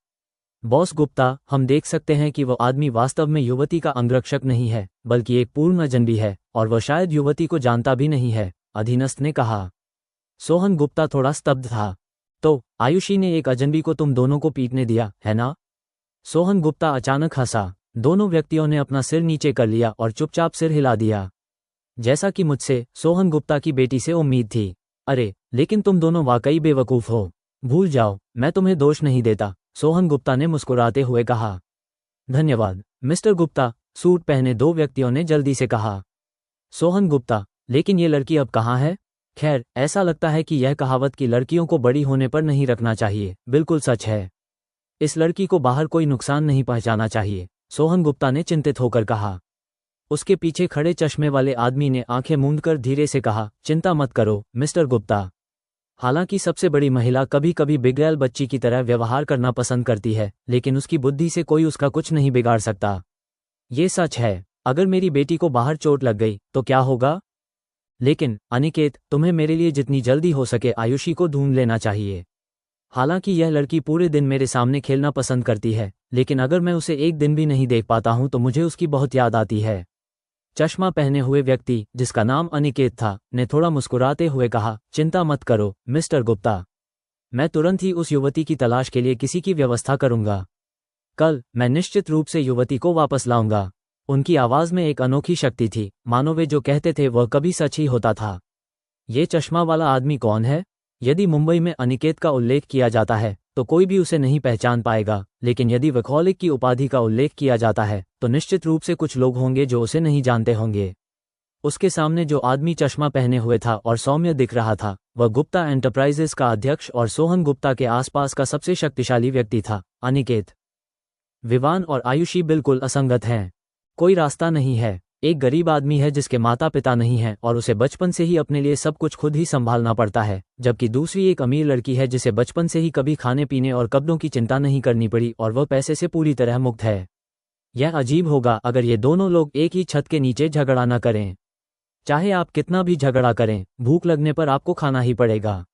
बॉस गुप्ता, हम देख सकते हैं कि वह आदमी वास्तव में युवती का अंगरक्षक नहीं है, बल्कि एक पूर्ण अजनबी है और वह शायद युवती को जानता भी नहीं है, अधीनस्थ ने कहा। सोहन गुप्ता थोड़ा स्तब्ध था। तो आयुषी ने एक अजनबी को तुम दोनों को पीटने दिया, है ना? सोहन गुप्ता अचानक हंसा। दोनों व्यक्तियों ने अपना सिर नीचे कर लिया और चुपचाप सिर हिला दिया, जैसा कि मुझसे सोहन गुप्ता की बेटी से उम्मीद थी। अरे, लेकिन तुम दोनों वाकई बेवकूफ़ हो। भूल जाओ, मैं तुम्हें दोष नहीं देता, सोहन गुप्ता ने मुस्कुराते हुए कहा। धन्यवाद मिस्टर गुप्ता, सूट पहने दो व्यक्तियों ने जल्दी से कहा। सोहन गुप्ता, लेकिन ये लड़की अब कहाँ है? खैर, ऐसा लगता है कि यह कहावत कि लड़कियों को बड़ी होने पर नहीं रखना चाहिए बिल्कुल सच है। इस लड़की को बाहर कोई नुकसान नहीं पहुंचाना चाहिए, सोहन गुप्ता ने चिंतित होकर कहा। उसके पीछे खड़े चश्मे वाले आदमी ने आंखें मूंदकर धीरे से कहा, चिंता मत करो मिस्टर गुप्ता। हालांकि सबसे बड़ी महिला कभी कभी बिगड़ैल बच्ची की तरह व्यवहार करना पसंद करती है, लेकिन उसकी बुद्धि से कोई उसका कुछ नहीं बिगाड़ सकता। ये सच है। अगर मेरी बेटी को बाहर चोट लग गई तो क्या होगा? लेकिन अनिकेत, तुम्हें मेरे लिए जितनी जल्दी हो सके आयुषी को ढूंढ लेना चाहिए। हालांकि यह लड़की पूरे दिन मेरे सामने खेलना पसंद करती है, लेकिन अगर मैं उसे एक दिन भी नहीं देख पाता हूं तो मुझे उसकी बहुत याद आती है। चश्मा पहने हुए व्यक्ति, जिसका नाम अनिकेत था, ने थोड़ा मुस्कुराते हुए कहा, चिंता मत करो मिस्टर गुप्ता, मैं तुरंत ही उस युवती की तलाश के लिए किसी की व्यवस्था करूंगा। कल मैं निश्चित रूप से युवती को वापस लाऊंगा। उनकी आवाज में एक अनोखी शक्ति थी, मानो वे जो कहते थे वह कभी सच ही होता था। ये चश्मा वाला आदमी कौन है? यदि मुंबई में अनिकेत का उल्लेख किया जाता है तो कोई भी उसे नहीं पहचान पाएगा, लेकिन यदि वैकॉलिक की उपाधि का उल्लेख किया जाता है तो निश्चित रूप से कुछ लोग होंगे जो उसे नहीं जानते होंगे। उसके सामने जो आदमी चश्मा पहने हुए था और सौम्य दिख रहा था, वह गुप्ता एंटरप्राइजेस का अध्यक्ष और सोहन गुप्ता के आसपास का सबसे शक्तिशाली व्यक्ति था, अनिकेत। विवान और आयुषी बिल्कुल असंगत हैं। कोई रास्ता नहीं है। एक गरीब आदमी है जिसके माता पिता नहीं हैं और उसे बचपन से ही अपने लिए सब कुछ खुद ही संभालना पड़ता है, जबकि दूसरी एक अमीर लड़की है जिसे बचपन से ही कभी खाने पीने और कपड़ों की चिंता नहीं करनी पड़ी और वह पैसे से पूरी तरह मुक्त है। यह अजीब होगा अगर ये दोनों लोग एक ही छत के नीचे झगड़ा न करें। चाहे आप कितना भी झगड़ा करें, भूख लगने पर आपको खाना ही पड़ेगा।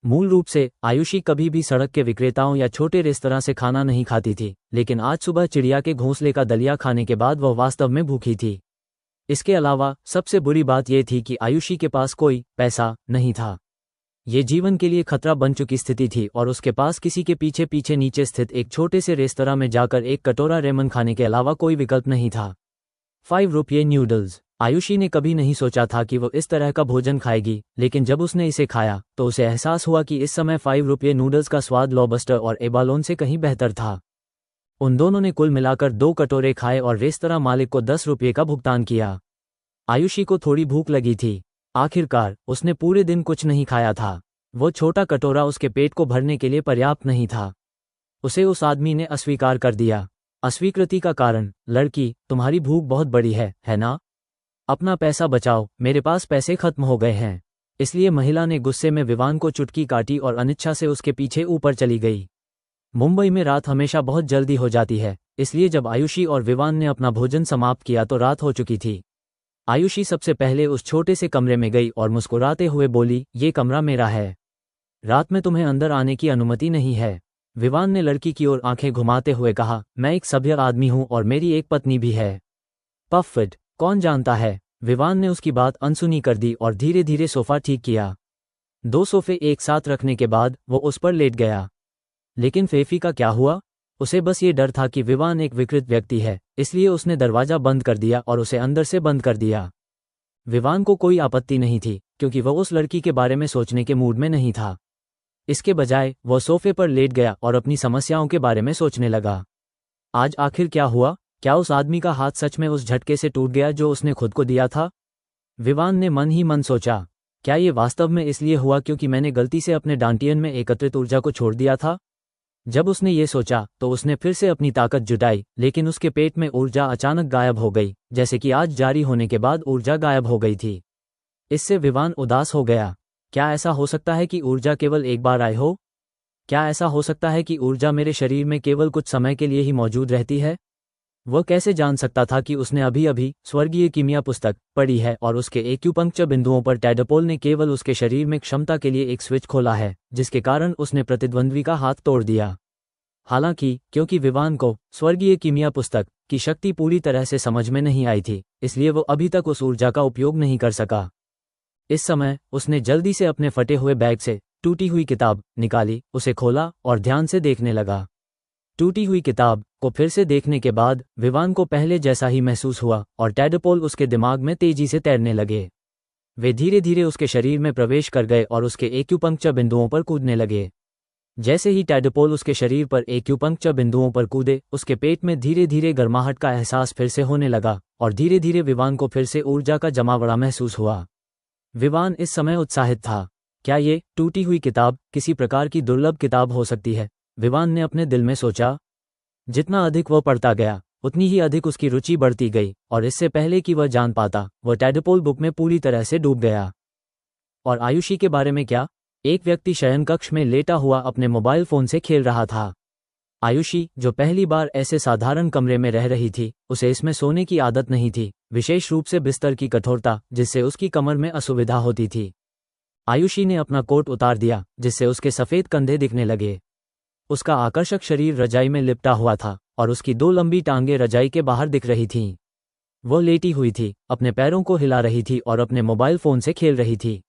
मूल रूप से आयुषी कभी भी सड़क के विक्रेताओं या छोटे रेस्तरां से खाना नहीं खाती थी, लेकिन आज सुबह चिड़िया के घोंसले का दलिया खाने के बाद वह वास्तव में भूखी थी। इसके अलावा सबसे बुरी बात यह थी कि आयुषी के पास कोई पैसा नहीं था। ये जीवन के लिए खतरा बन चुकी स्थिति थी और उसके पास किसी के पीछे पीछे नीचे स्थित एक छोटे से रेस्तरां में जाकर एक कटोरा रेमन खाने के अलावा कोई विकल्प नहीं था। 5 रुपये न्यूडल्स। आयुषी ने कभी नहीं सोचा था कि वो इस तरह का भोजन खाएगी, लेकिन जब उसने इसे खाया तो उसे एहसास हुआ कि इस समय 5 रुपये नूडल्स का स्वाद लॉबस्टर और एबालोन से कहीं बेहतर था। उन दोनों ने कुल मिलाकर 2 कटोरे खाए और रेस्तरां मालिक को 10 रुपये का भुगतान किया। आयुषी को थोड़ी भूख लगी थी। आखिरकार उसने पूरे दिन कुछ नहीं खाया था। वो छोटा कटोरा उसके पेट को भरने के लिए पर्याप्त नहीं था। उसे उस आदमी ने अस्वीकार कर दिया। अस्वीकृति का कारण, लड़की, तुम्हारी भूख बहुत बड़ी है ना? अपना पैसा बचाओ, मेरे पास पैसे खत्म हो गए हैं। इसलिए महिला ने गुस्से में विवान को चुटकी काटी और अनिच्छा से उसके पीछे ऊपर चली गई। मुंबई में रात हमेशा बहुत जल्दी हो जाती है, इसलिए जब आयुषी और विवान ने अपना भोजन समाप्त किया तो रात हो चुकी थी। आयुषी सबसे पहले उस छोटे से कमरे में गई और मुस्कुराते हुए बोली, ये कमरा मेरा है। रात में तुम्हें अंदर आने की अनुमति नहीं है। विवान ने लड़की की ओर आंखें घुमाते हुए कहा, मैं एक सभ्य आदमी हूं और मेरी एक पत्नी भी है। पफिट, कौन जानता है। विवान ने उसकी बात अनसुनी कर दी और धीरे धीरे सोफा ठीक किया। 2 सोफे एक साथ रखने के बाद वो उस पर लेट गया। लेकिन फेफी का क्या हुआ? उसे बस ये डर था कि विवान एक विकृत व्यक्ति है, इसलिए उसने दरवाजा बंद कर दिया और उसे अंदर से बंद कर दिया। विवान को कोई आपत्ति नहीं थी, क्योंकि वह उस लड़की के बारे में सोचने के मूड में नहीं था। इसके बजाय वह सोफे पर लेट गया और अपनी समस्याओं के बारे में सोचने लगा। आज आखिर क्या हुआ? क्या उस आदमी का हाथ सच में उस झटके से टूट गया जो उसने खुद को दिया था? विवान ने मन ही मन सोचा, क्या ये वास्तव में इसलिए हुआ क्योंकि मैंने गलती से अपने डांटियन में एकत्रित ऊर्जा को छोड़ दिया था? जब उसने ये सोचा तो उसने फिर से अपनी ताकत जुटाई, लेकिन उसके पेट में ऊर्जा अचानक गायब हो गई, जैसे कि आज जारी होने के बाद ऊर्जा गायब हो गई थी। इससे विवान उदास हो गया। क्या ऐसा हो सकता है कि ऊर्जा केवल एक बार आई हो? क्या ऐसा हो सकता है कि ऊर्जा मेरे शरीर में केवल कुछ समय के लिए ही मौजूद रहती है? वह कैसे जान सकता था कि उसने अभी अभी स्वर्गीय कीमिया पुस्तक पढ़ी है और उसके एक्यूपंक्चर बिंदुओं पर टैडपोल ने केवल उसके शरीर में क्षमता के लिए एक स्विच खोला है, जिसके कारण उसने प्रतिद्वंद्वी का हाथ तोड़ दिया। हालांकि क्योंकि विवान को स्वर्गीय कीमिया पुस्तक की शक्ति पूरी तरह से समझ में नहीं आई थी, इसलिए वो अभी तक उस ऊर्जा का उपयोग नहीं कर सका। इस समय उसने जल्दी से अपने फटे हुए बैग से टूटी हुई किताब निकाली, उसे खोला और ध्यान से देखने लगा। टूटी हुई किताब को फिर से देखने के बाद विवान को पहले जैसा ही महसूस हुआ और टैडपोल उसके दिमाग में तेजी से तैरने लगे। वे धीरे धीरे उसके शरीर में प्रवेश कर गए और उसके एक्यूपंक्चर बिंदुओं पर कूदने लगे। जैसे ही टैडपोल उसके शरीर पर एक्यूपंक्चर बिंदुओं पर कूदे, उसके पेट में धीरे धीरे गर्माहट का एहसास फिर से होने लगा और धीरे धीरे विवान को फिर से ऊर्जा का जमावड़ा महसूस हुआ। विवान इस समय उत्साहित था। क्या ये टूटी हुई किताब किसी प्रकार की दुर्लभ किताब हो सकती है? विवान ने अपने दिल में सोचा। जितना अधिक वह पढ़ता गया, उतनी ही अधिक उसकी रुचि बढ़ती गई और इससे पहले कि वह जान पाता, वह टैडपोल बुक में पूरी तरह से डूब गया। और आयुषी के बारे में क्या? एक व्यक्ति शयन कक्ष में लेटा हुआ अपने मोबाइल फोन से खेल रहा था। आयुषी, जो पहली बार ऐसे साधारण कमरे में रह रही थी, उसे इसमें सोने की आदत नहीं थी, विशेष रूप से बिस्तर की कठोरता जिससे उसकी कमर में असुविधा होती थी। आयुषी ने अपना कोट उतार दिया, जिससे उसके सफेद कंधे दिखने लगे। उसका आकर्षक शरीर रजाई में लिपटा हुआ था और उसकी 2 लंबी टांगें रजाई के बाहर दिख रही थीं। वह लेटी हुई थी, अपने पैरों को हिला रही थी और अपने मोबाइल फोन से खेल रही थी।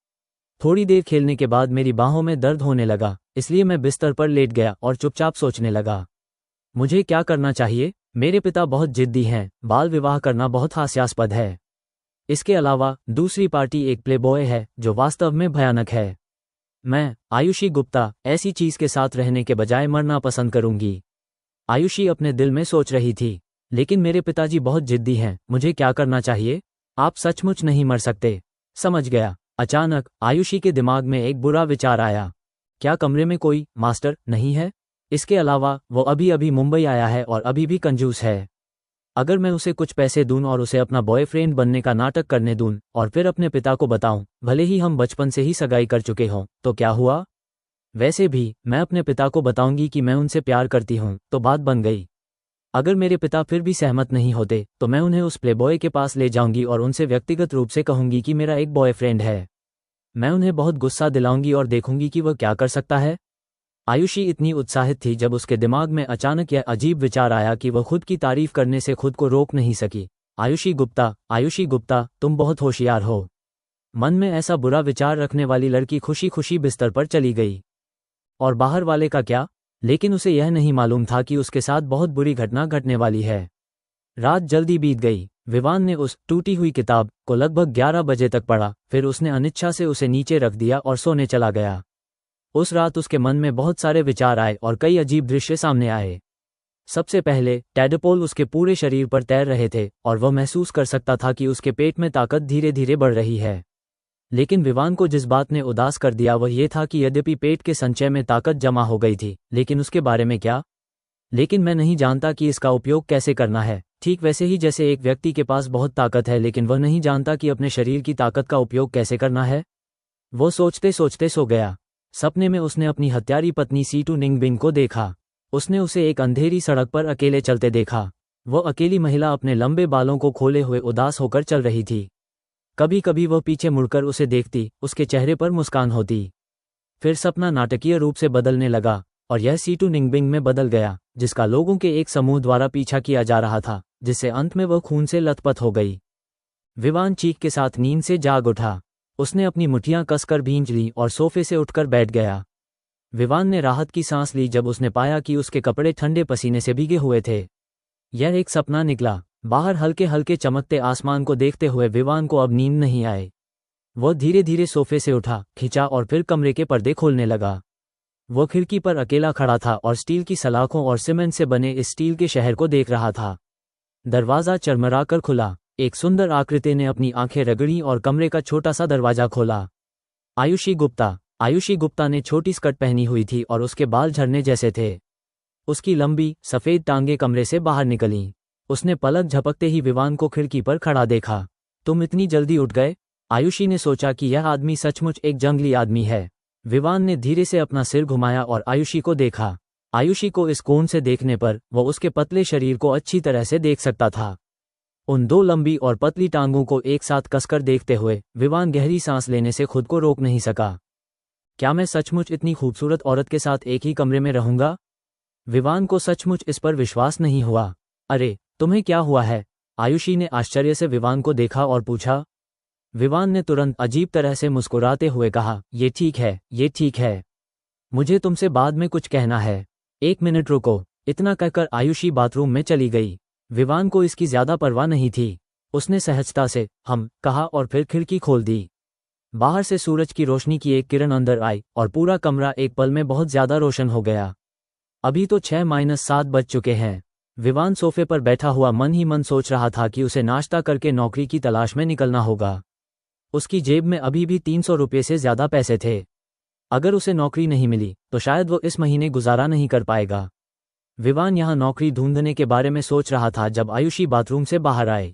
थोड़ी देर खेलने के बाद मेरी बाहों में दर्द होने लगा, इसलिए मैं बिस्तर पर लेट गया और चुपचाप सोचने लगा, मुझे क्या करना चाहिए? मेरे पिता बहुत जिद्दी हैं, बाल विवाह करना बहुत हास्यास्पद है। इसके अलावा दूसरी पार्टी एक प्लेबॉय है जो वास्तव में भयानक है। मैं, आयुषी गुप्ता, ऐसी चीज के साथ रहने के बजाय मरना पसंद करूंगी। आयुषी अपने दिल में सोच रही थी, लेकिन मेरे पिताजी बहुत जिद्दी हैं, मुझे क्या करना चाहिए? आप सचमुच नहीं मर सकते। समझ गया। अचानक आयुषी के दिमाग में एक बुरा विचार आया। क्या कमरे में कोई मास्टर नहीं है? इसके अलावा वो अभी अभी मुंबई आया है और अभी भी कंजूस है। अगर मैं उसे कुछ पैसे दूं और उसे अपना बॉयफ्रेंड बनने का नाटक करने दूं और फिर अपने पिता को बताऊं, भले ही हम बचपन से ही सगाई कर चुके हों, तो क्या हुआ? वैसे भी मैं अपने पिता को बताऊंगी कि मैं उनसे प्यार करती हूं, तो बात बन गई। अगर मेरे पिता फिर भी सहमत नहीं होते तो मैं उन्हें उस प्लेबॉय के पास ले जाऊंगी और उनसे व्यक्तिगत रूप से कहूंगी कि मेरा एक बॉयफ्रेंड है। मैं उन्हें बहुत गुस्सा दिलाऊंगी और देखूंगी कि वह क्या कर सकता है। आयुषी इतनी उत्साहित थी जब उसके दिमाग में अचानक यह अजीब विचार आया कि वह खुद की तारीफ करने से खुद को रोक नहीं सकी। आयुषी गुप्ता, तुम बहुत होशियार हो। मन में ऐसा बुरा विचार रखने वाली लड़की खुशी खुशी बिस्तर पर चली गई। और बाहर वाले का क्या? लेकिन उसे यह नहीं मालूम था कि उसके साथ बहुत बुरी घटना घटने वाली है। रात जल्दी बीत गई। विवान ने उस टूटी हुई किताब को लगभग 11 बजे तक पढ़ा, फिर उसने अनिच्छा से उसे नीचे रख दिया और सोने चला गया। उस रात उसके मन में बहुत सारे विचार आए और कई अजीब दृश्य सामने आए। सबसे पहले टैडपोल उसके पूरे शरीर पर तैर रहे थे और वह महसूस कर सकता था कि उसके पेट में ताकत धीरे धीरे बढ़ रही है। लेकिन विवान को जिस बात ने उदास कर दिया वह ये था कि यद्यपि पेट के संचय में ताकत जमा हो गई थी, लेकिन उसके बारे में क्या? लेकिन मैं नहीं जानता कि इसका उपयोग कैसे करना है। ठीक वैसे ही जैसे एक व्यक्ति के पास बहुत ताकत है लेकिन वह नहीं जानता कि अपने शरीर की ताकत का उपयोग कैसे करना है। वो सोचते सोचते सो गया। सपने में उसने अपनी हत्यारी पत्नी सीटू निंगबिंग को देखा। उसने उसे एक अंधेरी सड़क पर अकेले चलते देखा। वह अकेली महिला अपने लंबे बालों को खोले हुए उदास होकर चल रही थी। कभी कभी वह पीछे मुड़कर उसे देखती, उसके चेहरे पर मुस्कान होती। फिर सपना नाटकीय रूप से बदलने लगा और यह सीटू निंगबिंग में बदल गया, जिसका लोगों के एक समूह द्वारा पीछा किया जा रहा था, जिससे अंत में वह खून से लथपथ हो गई। विवान चीख के साथ नींद से जाग उठा। उसने अपनी मुट्ठियां कसकर भींच लीं और सोफे से उठकर बैठ गया। विवान ने राहत की सांस ली जब उसने पाया कि उसके कपड़े ठंडे पसीने से भीगे हुए थे। यह एक सपना निकला। बाहर हल्के हल्के चमकते आसमान को देखते हुए विवान को अब नींद नहीं आए। वह धीरे धीरे सोफे से उठा, खिंचा और फिर कमरे के पर्दे खोलने लगा। वह खिड़की पर अकेला खड़ा था और स्टील की सलाखों और सीमेंट से बने इस स्टील के शहर को देख रहा था। दरवाज़ा चरमराकर खुला। एक सुंदर आकृति ने अपनी आंखें रगड़ी और कमरे का छोटा सा दरवाजा खोला। आयुषी गुप्ता। आयुषी गुप्ता ने छोटी स्कर्ट पहनी हुई थी और उसके बाल झरने जैसे थे। उसकी लंबी सफ़ेद टांगें कमरे से बाहर निकलीं। उसने पलक झपकते ही विवान को खिड़की पर खड़ा देखा। तुम इतनी जल्दी उठ गए? आयुषी ने सोचा कि यह आदमी सचमुच एक जंगली आदमी है। विवान ने धीरे से अपना सिर घुमाया और आयुषी को देखा। आयुषी को इस कोण से देखने पर वह उसके पतले शरीर को अच्छी तरह से देख सकता था। उन दो लंबी और पतली टांगों को एक साथ कसकर देखते हुए विवान गहरी सांस लेने से खुद को रोक नहीं सका। क्या मैं सचमुच इतनी खूबसूरत औरत के साथ एक ही कमरे में रहूंगा? विवान को सचमुच इस पर विश्वास नहीं हुआ। अरे, तुम्हें क्या हुआ है? आयुषी ने आश्चर्य से विवान को देखा और पूछा। विवान ने तुरंत अजीब तरह से मुस्कुराते हुए कहा, ये ठीक है, ये ठीक है। मुझे तुमसे बाद में कुछ कहना है। 1 मिनट रुको। इतना कहकर आयुषी बाथरूम में चली गई। विवान को इसकी ज्यादा परवाह नहीं थी। उसने सहजता से कहा और फिर खिड़की खोल दी। बाहर से सूरज की रोशनी की एक किरण अंदर आई और पूरा कमरा एक पल में बहुत ज्यादा रोशन हो गया। अभी तो 6-7 बज चुके हैं। विवान सोफे पर बैठा हुआ मन ही मन सोच रहा था कि उसे नाश्ता करके नौकरी की तलाश में निकलना होगा। उसकी जेब में अभी भी 300 रुपये से ज्यादा पैसे थे। अगर उसे नौकरी नहीं मिली तो शायद वो इस महीने गुजारा नहीं कर पाएगा। विवान यहाँ नौकरी ढूंढने के बारे में सोच रहा था जब आयुषी बाथरूम से बाहर आए।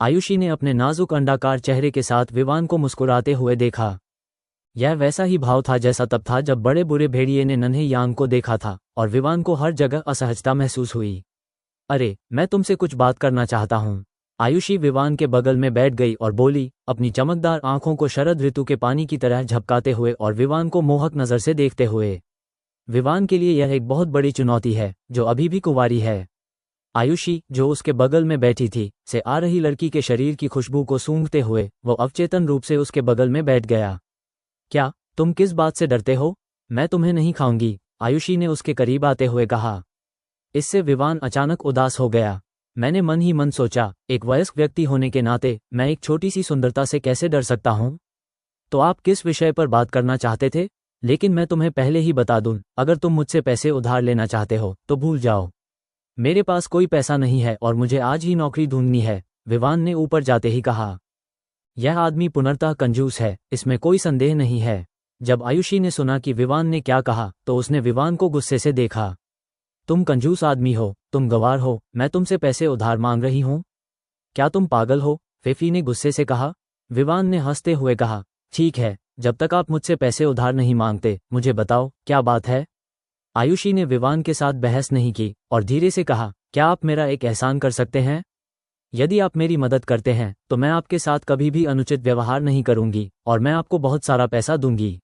आयुषी ने अपने नाजुक अंडाकार चेहरे के साथ विवान को मुस्कुराते हुए देखा। यह वैसा ही भाव था जैसा तब था जब बड़े बुरे भेड़िए ने नन्हे यांग को देखा था और विवान को हर जगह असहजता महसूस हुई। अरे, मैं तुमसे कुछ बात करना चाहता हूँ। आयुषी विवान के बगल में बैठ गई और बोली, अपनी चमकदार आंखों को शरद ऋतु के पानी की तरह झपकाते हुए और विवान को मोहक नज़र से देखते हुए। विवान के लिए यह एक बहुत बड़ी चुनौती है, जो अभी भी कुंवारी है। आयुषी, जो उसके बगल में बैठी थी, से आ रही लड़की के शरीर की खुशबू को सूंघते हुए वो अवचेतन रूप से उसके बगल में बैठ गया। क्या तुम किस बात से डरते हो? मैं तुम्हें नहीं खाऊंगी, आयुषी ने उसके करीब आते हुए कहा। इससे विवान अचानक उदास हो गया। मैंने मन ही मन सोचा, एक वयस्क व्यक्ति होने के नाते मैं एक छोटी सी सुंदरता से कैसे डर सकता हूँ? तो आप किस विषय पर बात करना चाहते थे? लेकिन मैं तुम्हें पहले ही बता दूं, अगर तुम मुझसे पैसे उधार लेना चाहते हो तो भूल जाओ। मेरे पास कोई पैसा नहीं है और मुझे आज ही नौकरी ढूंढनी है, विवान ने ऊपर जाते ही कहा। यह आदमी पुनर्तः कंजूस है, इसमें कोई संदेह नहीं है। जब आयुषी ने सुना कि विवान ने क्या कहा तो उसने विवान को गुस्से से देखा। तुम कंजूस आदमी हो, तुम गवार हो, मैं तुमसे पैसे उधार मांग रही हूँ? क्या तुम पागल हो? फेफी ने गुस्से से कहा। विवान ने हंसते हुए कहा, ठीक है, जब तक आप मुझसे पैसे उधार नहीं मांगते मुझे बताओ क्या बात है। आयुषी ने विवान के साथ बहस नहीं की और धीरे से कहा, क्या आप मेरा एक एहसान कर सकते हैं? यदि आप मेरी मदद करते हैं तो मैं आपके साथ कभी भी अनुचित व्यवहार नहीं करूंगी और मैं आपको बहुत सारा पैसा दूंगी।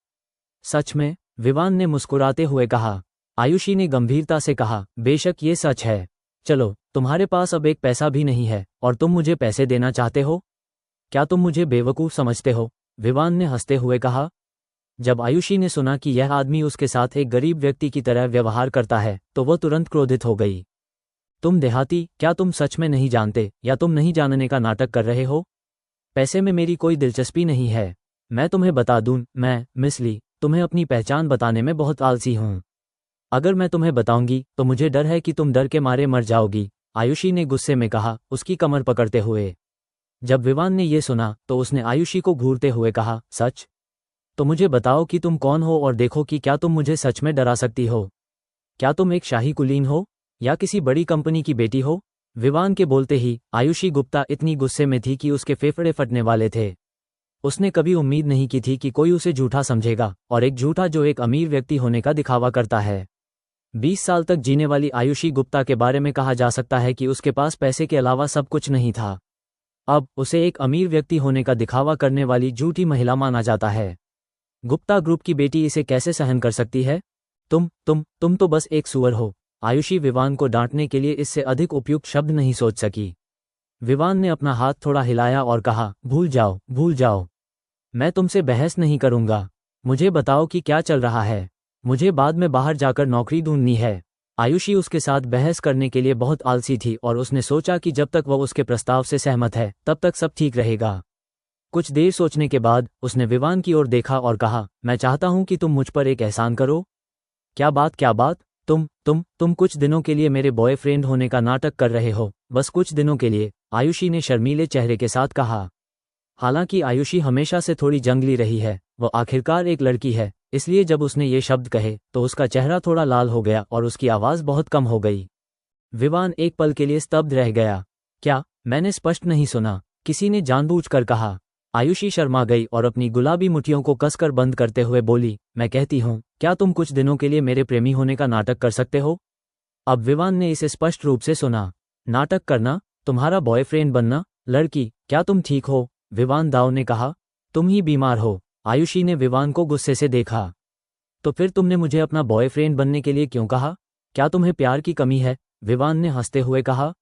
सच में? विवान ने मुस्कुराते हुए कहा। आयुषी ने गंभीरता से कहा, बेशक ये सच है। चलो, तुम्हारे पास अब एक पैसा भी नहीं है और तुम मुझे पैसे देना चाहते हो? क्या तुम मुझे बेवकूफ़ समझते हो? विवान ने हंसते हुए कहा। जब आयुषी ने सुना कि यह आदमी उसके साथ एक गरीब व्यक्ति की तरह व्यवहार करता है तो वह तुरंत क्रोधित हो गई। तुम देहाती, क्या तुम सच में नहीं जानते या तुम नहीं जानने का नाटक कर रहे हो? पैसे में मेरी कोई दिलचस्पी नहीं है। मैं तुम्हें बता दूं, मैं मिस ली तुम्हें अपनी पहचान बताने में बहुत आलसी हूँ। अगर मैं तुम्हें बताऊंगी तो मुझे डर है कि तुम डर के मारे मर जाओगी, आयुषी ने गुस्से में कहा, उसकी कमर पकड़ते हुए। जब विवान ने यह सुना तो उसने आयुषी को घूरते हुए कहा, सच? तो मुझे बताओ कि तुम कौन हो और देखो कि क्या तुम मुझे सच में डरा सकती हो। क्या तुम एक शाही कुलीन हो या किसी बड़ी कंपनी की बेटी हो? विवान के बोलते ही आयुषी गुप्ता इतनी गुस्से में थी कि उसके फेफड़े फटने वाले थे। उसने कभी उम्मीद नहीं की थी कि कोई उसे झूठा समझेगा, और एक झूठा जो एक अमीर व्यक्ति होने का दिखावा करता है। 20 साल तक जीने वाली आयुषी गुप्ता के बारे में कहा जा सकता है कि उसके पास पैसे के अलावा सब कुछ नहीं था। अब उसे एक अमीर व्यक्ति होने का दिखावा करने वाली झूठी महिला माना जाता है। गुप्ता ग्रुप की बेटी इसे कैसे सहन कर सकती है? तुम तो बस एक सुअर हो। आयुषी विवान को डांटने के लिए इससे अधिक उपयुक्त शब्द नहीं सोच सकी। विवान ने अपना हाथ थोड़ा हिलाया और कहा, भूल जाओ। मैं तुमसे बहस नहीं करूंगा। मुझे बताओ कि क्या चल रहा है। मुझे बाद में बाहर जाकर नौकरी ढूंढनी है। आयुषी उसके साथ बहस करने के लिए बहुत आलसी थी और उसने सोचा कि जब तक वह उसके प्रस्ताव से सहमत है तब तक सब ठीक रहेगा। कुछ देर सोचने के बाद उसने विवान की ओर देखा और कहा, मैं चाहता हूं कि तुम मुझ पर एक एहसान करो। क्या बात? तुम कुछ दिनों के लिए मेरे बॉयफ्रेंड होने का नाटक कर रहे हो, बस कुछ दिनों के लिए, आयुषी ने शर्मीले चेहरे के साथ कहा। हालांकि आयुषी हमेशा से थोड़ी जंगली रही है, वह आखिरकार एक लड़की है, इसलिए जब उसने ये शब्द कहे तो उसका चेहरा थोड़ा लाल हो गया और उसकी आवाज़ बहुत कम हो गई। विवान एक पल के लिए स्तब्ध रह गया। क्या? मैंने स्पष्ट नहीं सुना, किसी ने जानबूझकर कहा। आयुषी शर्मा गई और अपनी गुलाबी मुट्ठियों को कसकर बंद करते हुए बोली, मैं कहती हूँ, क्या तुम कुछ दिनों के लिए मेरे प्रेमी होने का नाटक कर सकते हो? अब विवान ने इसे स्पष्ट रूप से सुना। नाटक करना? तुम्हारा बॉयफ्रेंड बनना? लड़की, क्या तुम ठीक हो? विवान दाव ने कहा। तुम ही बीमार हो। आयुषी ने विवान को गुस्से से देखा। तो फिर तुमने मुझे अपना बॉयफ्रेंड बनने के लिए क्यों कहा? क्या तुम्हें प्यार की कमी है? विवान ने हंसते हुए कहा।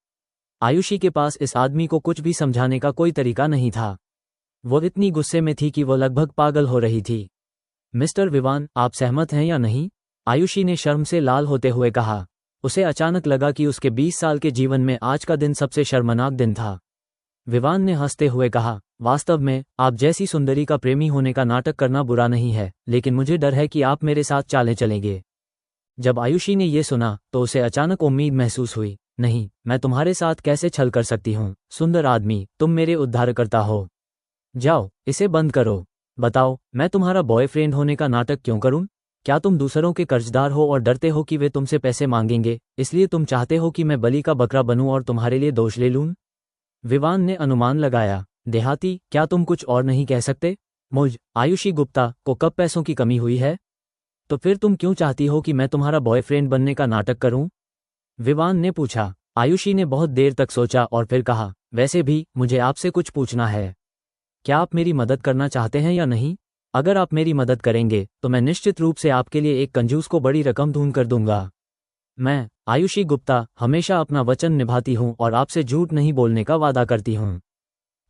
आयुषी के पास इस आदमी को कुछ भी समझाने का कोई तरीका नहीं था। वो इतनी गुस्से में थी कि वो लगभग पागल हो रही थी। मिस्टर विवान, आप सहमत हैं या नहीं? आयुषी ने शर्म से लाल होते हुए कहा। उसे अचानक लगा कि उसके 20 साल के जीवन में आज का दिन सबसे शर्मनाक दिन था। विवान ने हंसते हुए कहा, वास्तव में आप जैसी सुंदरी का प्रेमी होने का नाटक करना बुरा नहीं है, लेकिन मुझे डर है कि आप मेरे साथ चालें चलेंगे। जब आयुषी ने ये सुना तो उसे अचानक उम्मीद महसूस हुई। नहीं, मैं तुम्हारे साथ कैसे छल कर सकती हूँ? सुंदर आदमी, तुम मेरे उद्धारकर्ता हो। जाओ, इसे बंद करो। बताओ, मैं तुम्हारा बॉयफ्रेंड होने का नाटक क्यों करूं? क्या तुम दूसरों के कर्जदार हो और डरते हो कि वे तुमसे पैसे मांगेंगे, इसलिए तुम चाहते हो कि मैं बलि का बकरा बनूं और तुम्हारे लिए दोष ले लूं? विवान ने अनुमान लगाया। देहाती, क्या तुम कुछ और नहीं कह सकते? आयुषी गुप्ता को कब पैसों की कमी हुई है? तो फिर तुम क्यों चाहती हो कि मैं तुम्हारा बॉयफ्रेंड बनने का नाटक करूं? विवान ने पूछा। आयुषी ने बहुत देर तक सोचा और फिर कहा, वैसे भी मुझे आपसे कुछ पूछना है। क्या आप मेरी मदद करना चाहते हैं या नहीं? अगर आप मेरी मदद करेंगे तो मैं निश्चित रूप से आपके लिए एक कंजूस को बड़ी रकम ढूंढ कर दूंगा। मैं, आयुषी गुप्ता, हमेशा अपना वचन निभाती हूं और आपसे झूठ नहीं बोलने का वादा करती हूं।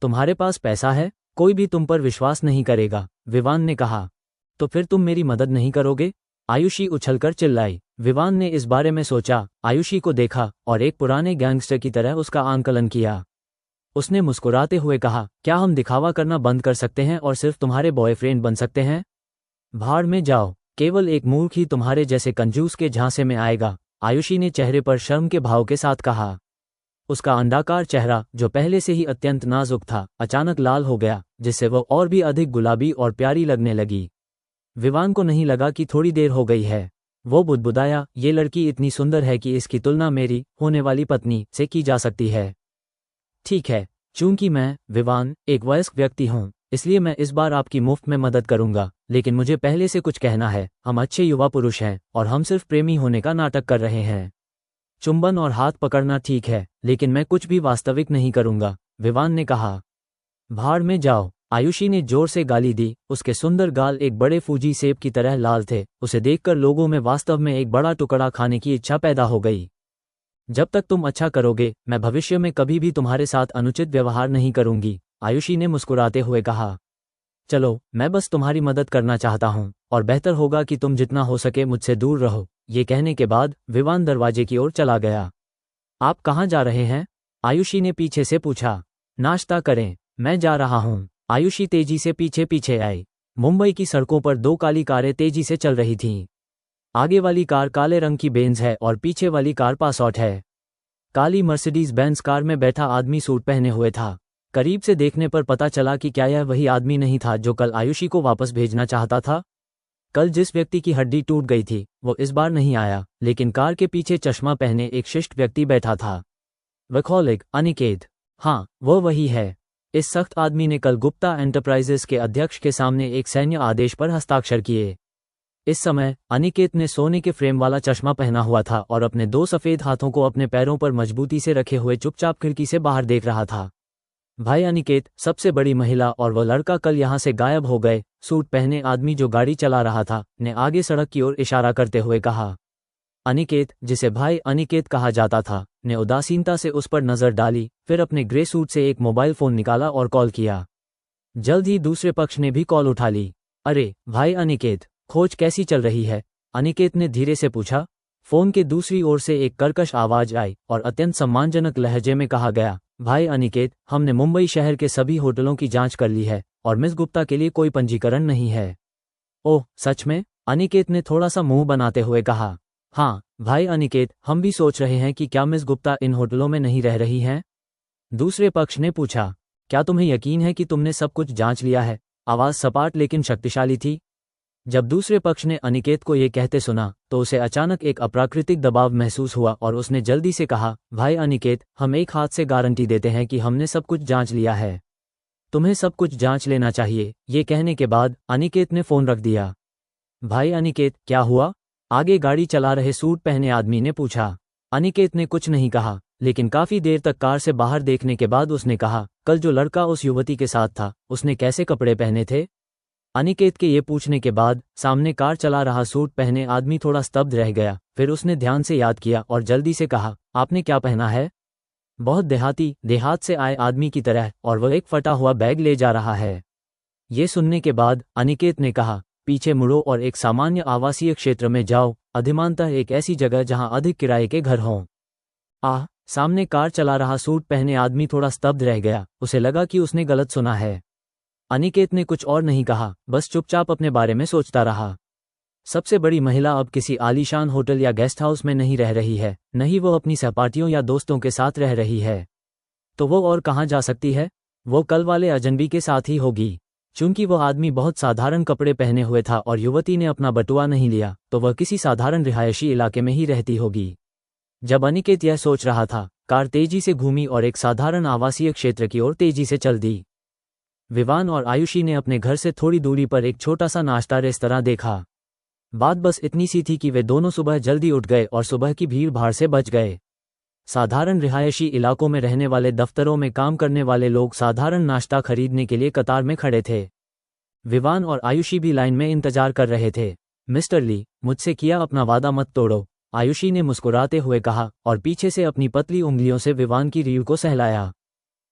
तुम्हारे पास पैसा है? कोई भी तुम पर विश्वास नहीं करेगा, विवान ने कहा। तो फिर तुम मेरी मदद नहीं करोगे? आयुषी उछलकर चिल्लाई। विवान ने इस बारे में सोचा, आयुषी को देखा और एक पुराने गैंगस्टर की तरह उसका आंकलन किया। उसने मुस्कुराते हुए कहा, क्या हम दिखावा करना बंद कर सकते हैं और सिर्फ तुम्हारे बॉयफ्रेंड बन सकते हैं? भाड़ में जाओ, केवल एक मूर्ख ही तुम्हारे जैसे कंजूस के झांसे में आएगा, आयुषी ने चेहरे पर शर्म के भाव के साथ कहा। उसका अंडाकार चेहरा, जो पहले से ही अत्यंत नाजुक था, अचानक लाल हो गया, जिससे वह और भी अधिक गुलाबी और प्यारी लगने लगी। विवान को नहीं लगा कि थोड़ी देर हो गई है। वो बुदबुदाया, ये लड़की इतनी सुंदर है कि इसकी तुलना मेरी होने वाली पत्नी से की जा सकती है। ठीक है, चूंकि मैं, विवान, एक वयस्क व्यक्ति हूं, इसलिए मैं इस बार आपकी मुफ्त में मदद करूंगा, लेकिन मुझे पहले से कुछ कहना है। हम अच्छे युवा पुरुष हैं और हम सिर्फ प्रेमी होने का नाटक कर रहे हैं। चुंबन और हाथ पकड़ना ठीक है, लेकिन मैं कुछ भी वास्तविक नहीं करूंगा, विवान ने कहा। भाड़ में जाओ, आयुषी ने जोर से गाली दी। उसके सुंदर गाल एक बड़े फूजी सेब की तरह लाल थे। उसे देखकर लोगों में वास्तव में एक बड़ा टुकड़ा खाने की इच्छा पैदा हो गई। जब तक तुम अच्छा करोगे, मैं भविष्य में कभी भी तुम्हारे साथ अनुचित व्यवहार नहीं करूंगी, आयुषी ने मुस्कुराते हुए कहा। चलो, मैं बस तुम्हारी मदद करना चाहता हूं और बेहतर होगा कि तुम जितना हो सके मुझसे दूर रहो। ये कहने के बाद विवान दरवाजे की ओर चला गया। आप कहाँ जा रहे हैं? आयुषी ने पीछे से पूछा। नाश्ता करें, मैं जा रहा हूँ, आयुषी तेजी से पीछे पीछे आई। मुंबई की सड़कों पर दो काली कारें तेजी से चल रही थीं। आगे वाली कार काले रंग की बेंज है और पीछे वाली कार पासऑट है। काली मर्सिडीज बेंज कार में बैठा आदमी सूट पहने हुए था। करीब से देखने पर पता चला कि क्या यह वही आदमी नहीं था जो कल आयुषी को वापस भेजना चाहता था। कल जिस व्यक्ति की हड्डी टूट गई थी वो इस बार नहीं आया, लेकिन कार के पीछे चश्मा पहने एक शिष्ट व्यक्ति बैठा था। वैकॉलिक अनिकेत। हाँ, वो वही है। इस सख्त आदमी ने कल गुप्ता एंटरप्राइजेस के अध्यक्ष के सामने एक सैन्य आदेश पर हस्ताक्षर किए। इस समय अनिकेत ने सोने के फ्रेम वाला चश्मा पहना हुआ था और अपने दो सफेद हाथों को अपने पैरों पर मजबूती से रखे हुए चुपचाप खिड़की से बाहर देख रहा था। भाई अनिकेत, सबसे बड़ी महिला और वह लड़का कल यहाँ से गायब हो गए। सूट पहने आदमी जो गाड़ी चला रहा था ने आगे सड़क की ओर इशारा करते हुए कहा। अनिकेत, जिसे भाई अनिकेत कहा जाता था, ने उदासीनता से उस पर नजर डाली, फिर अपने ग्रे सूट से एक मोबाइल फोन निकाला और कॉल किया। जल्द ही दूसरे पक्ष ने भी कॉल उठा ली। अरे भाई अनिकेत, खोज कैसी चल रही है? अनिकेत ने धीरे से पूछा। फोन के दूसरी ओर से एक कर्कश आवाज आई और अत्यंत सम्मानजनक लहजे में कहा गया, भाई अनिकेत, हमने मुंबई शहर के सभी होटलों की जांच कर ली है और मिस गुप्ता के लिए कोई पंजीकरण नहीं है। ओह सच में? अनिकेत ने थोड़ा सा मुंह बनाते हुए कहा। हाँ भाई अनिकेत, हम भी सोच रहे हैं कि क्या मिस गुप्ता इन होटलों में नहीं रह रही हैं? दूसरे पक्ष ने पूछा। क्या तुम्हें यकीन है कि तुमने सब कुछ जांच लिया है? आवाज सपाट लेकिन शक्तिशाली थी। जब दूसरे पक्ष ने अनिकेत को ये कहते सुना तो उसे अचानक एक अप्राकृतिक दबाव महसूस हुआ और उसने जल्दी से कहा, भाई अनिकेत, हम एक हाथ से गारंटी देते हैं कि हमने सब कुछ जांच लिया है। तुम्हें सब कुछ जांच लेना चाहिए। ये कहने के बाद अनिकेत ने फोन रख दिया। भाई अनिकेत, क्या हुआ? आगे गाड़ी चला रहे सूट पहने आदमी ने पूछा। अनिकेत ने कुछ नहीं कहा, लेकिन काफी देर तक कार से बाहर देखने के बाद उसने कहा, कल जो लड़का उस युवती के साथ था, उसने कैसे कपड़े पहने थे? अनिकेत के ये पूछने के बाद सामने कार चला रहा सूट पहने आदमी थोड़ा स्तब्ध रह गया, फिर उसने ध्यान से याद किया और जल्दी से कहा, आपने क्या पहना है? बहुत देहात से आए आदमी की तरह, और वह एक फटा हुआ बैग ले जा रहा है। ये सुनने के बाद अनिकेत ने कहा, पीछे मुड़ो और एक सामान्य आवासीय क्षेत्र में जाओ, अधिमानतः एक ऐसी जगह जहां अधिक किराए के घर हों। सामने कार चला रहा सूट पहने आदमी थोड़ा स्तब्ध रह गया, उसे लगा कि उसने गलत सुना है। अनिकेत ने कुछ और नहीं कहा, बस चुपचाप अपने बारे में सोचता रहा। सबसे बड़ी महिला अब किसी आलीशान होटल या गेस्ट हाउस में नहीं रह रही है, नहीं वो अपनी सहपाठियों या दोस्तों के साथ रह रही है। तो वो और कहाँ जा सकती है? वो कल वाले अजनबी के साथ ही होगी। चूंकि वो आदमी बहुत साधारण कपड़े पहने हुए था और युवती ने अपना बटुआ नहीं लिया, तो वह किसी साधारण रिहायशी इलाके में ही रहती होगी। जब अनिकेत यह सोच रहा था, कार तेजी से घूमी और एक साधारण आवासीय क्षेत्र की ओर तेजी से चल दी। विवान और आयुषी ने अपने घर से थोड़ी दूरी पर एक छोटा सा नाश्ता रेस्तरां देखा। बात बस इतनी सी थी कि वे दोनों सुबह जल्दी उठ गए और सुबह की भीड़ भाड़ से बच गए। साधारण रिहायशी इलाकों में रहने वाले दफ्तरों में काम करने वाले लोग साधारण नाश्ता खरीदने के लिए कतार में खड़े थे। विवान और आयुषी भी लाइन में इंतजार कर रहे थे। मिस्टर ली, मुझसे किया अपना वादा मत तोड़ो, आयुषी ने मुस्कुराते हुए कहा और पीछे से अपनी पतली उंगलियों से विवान की रीढ़ को सहलाया।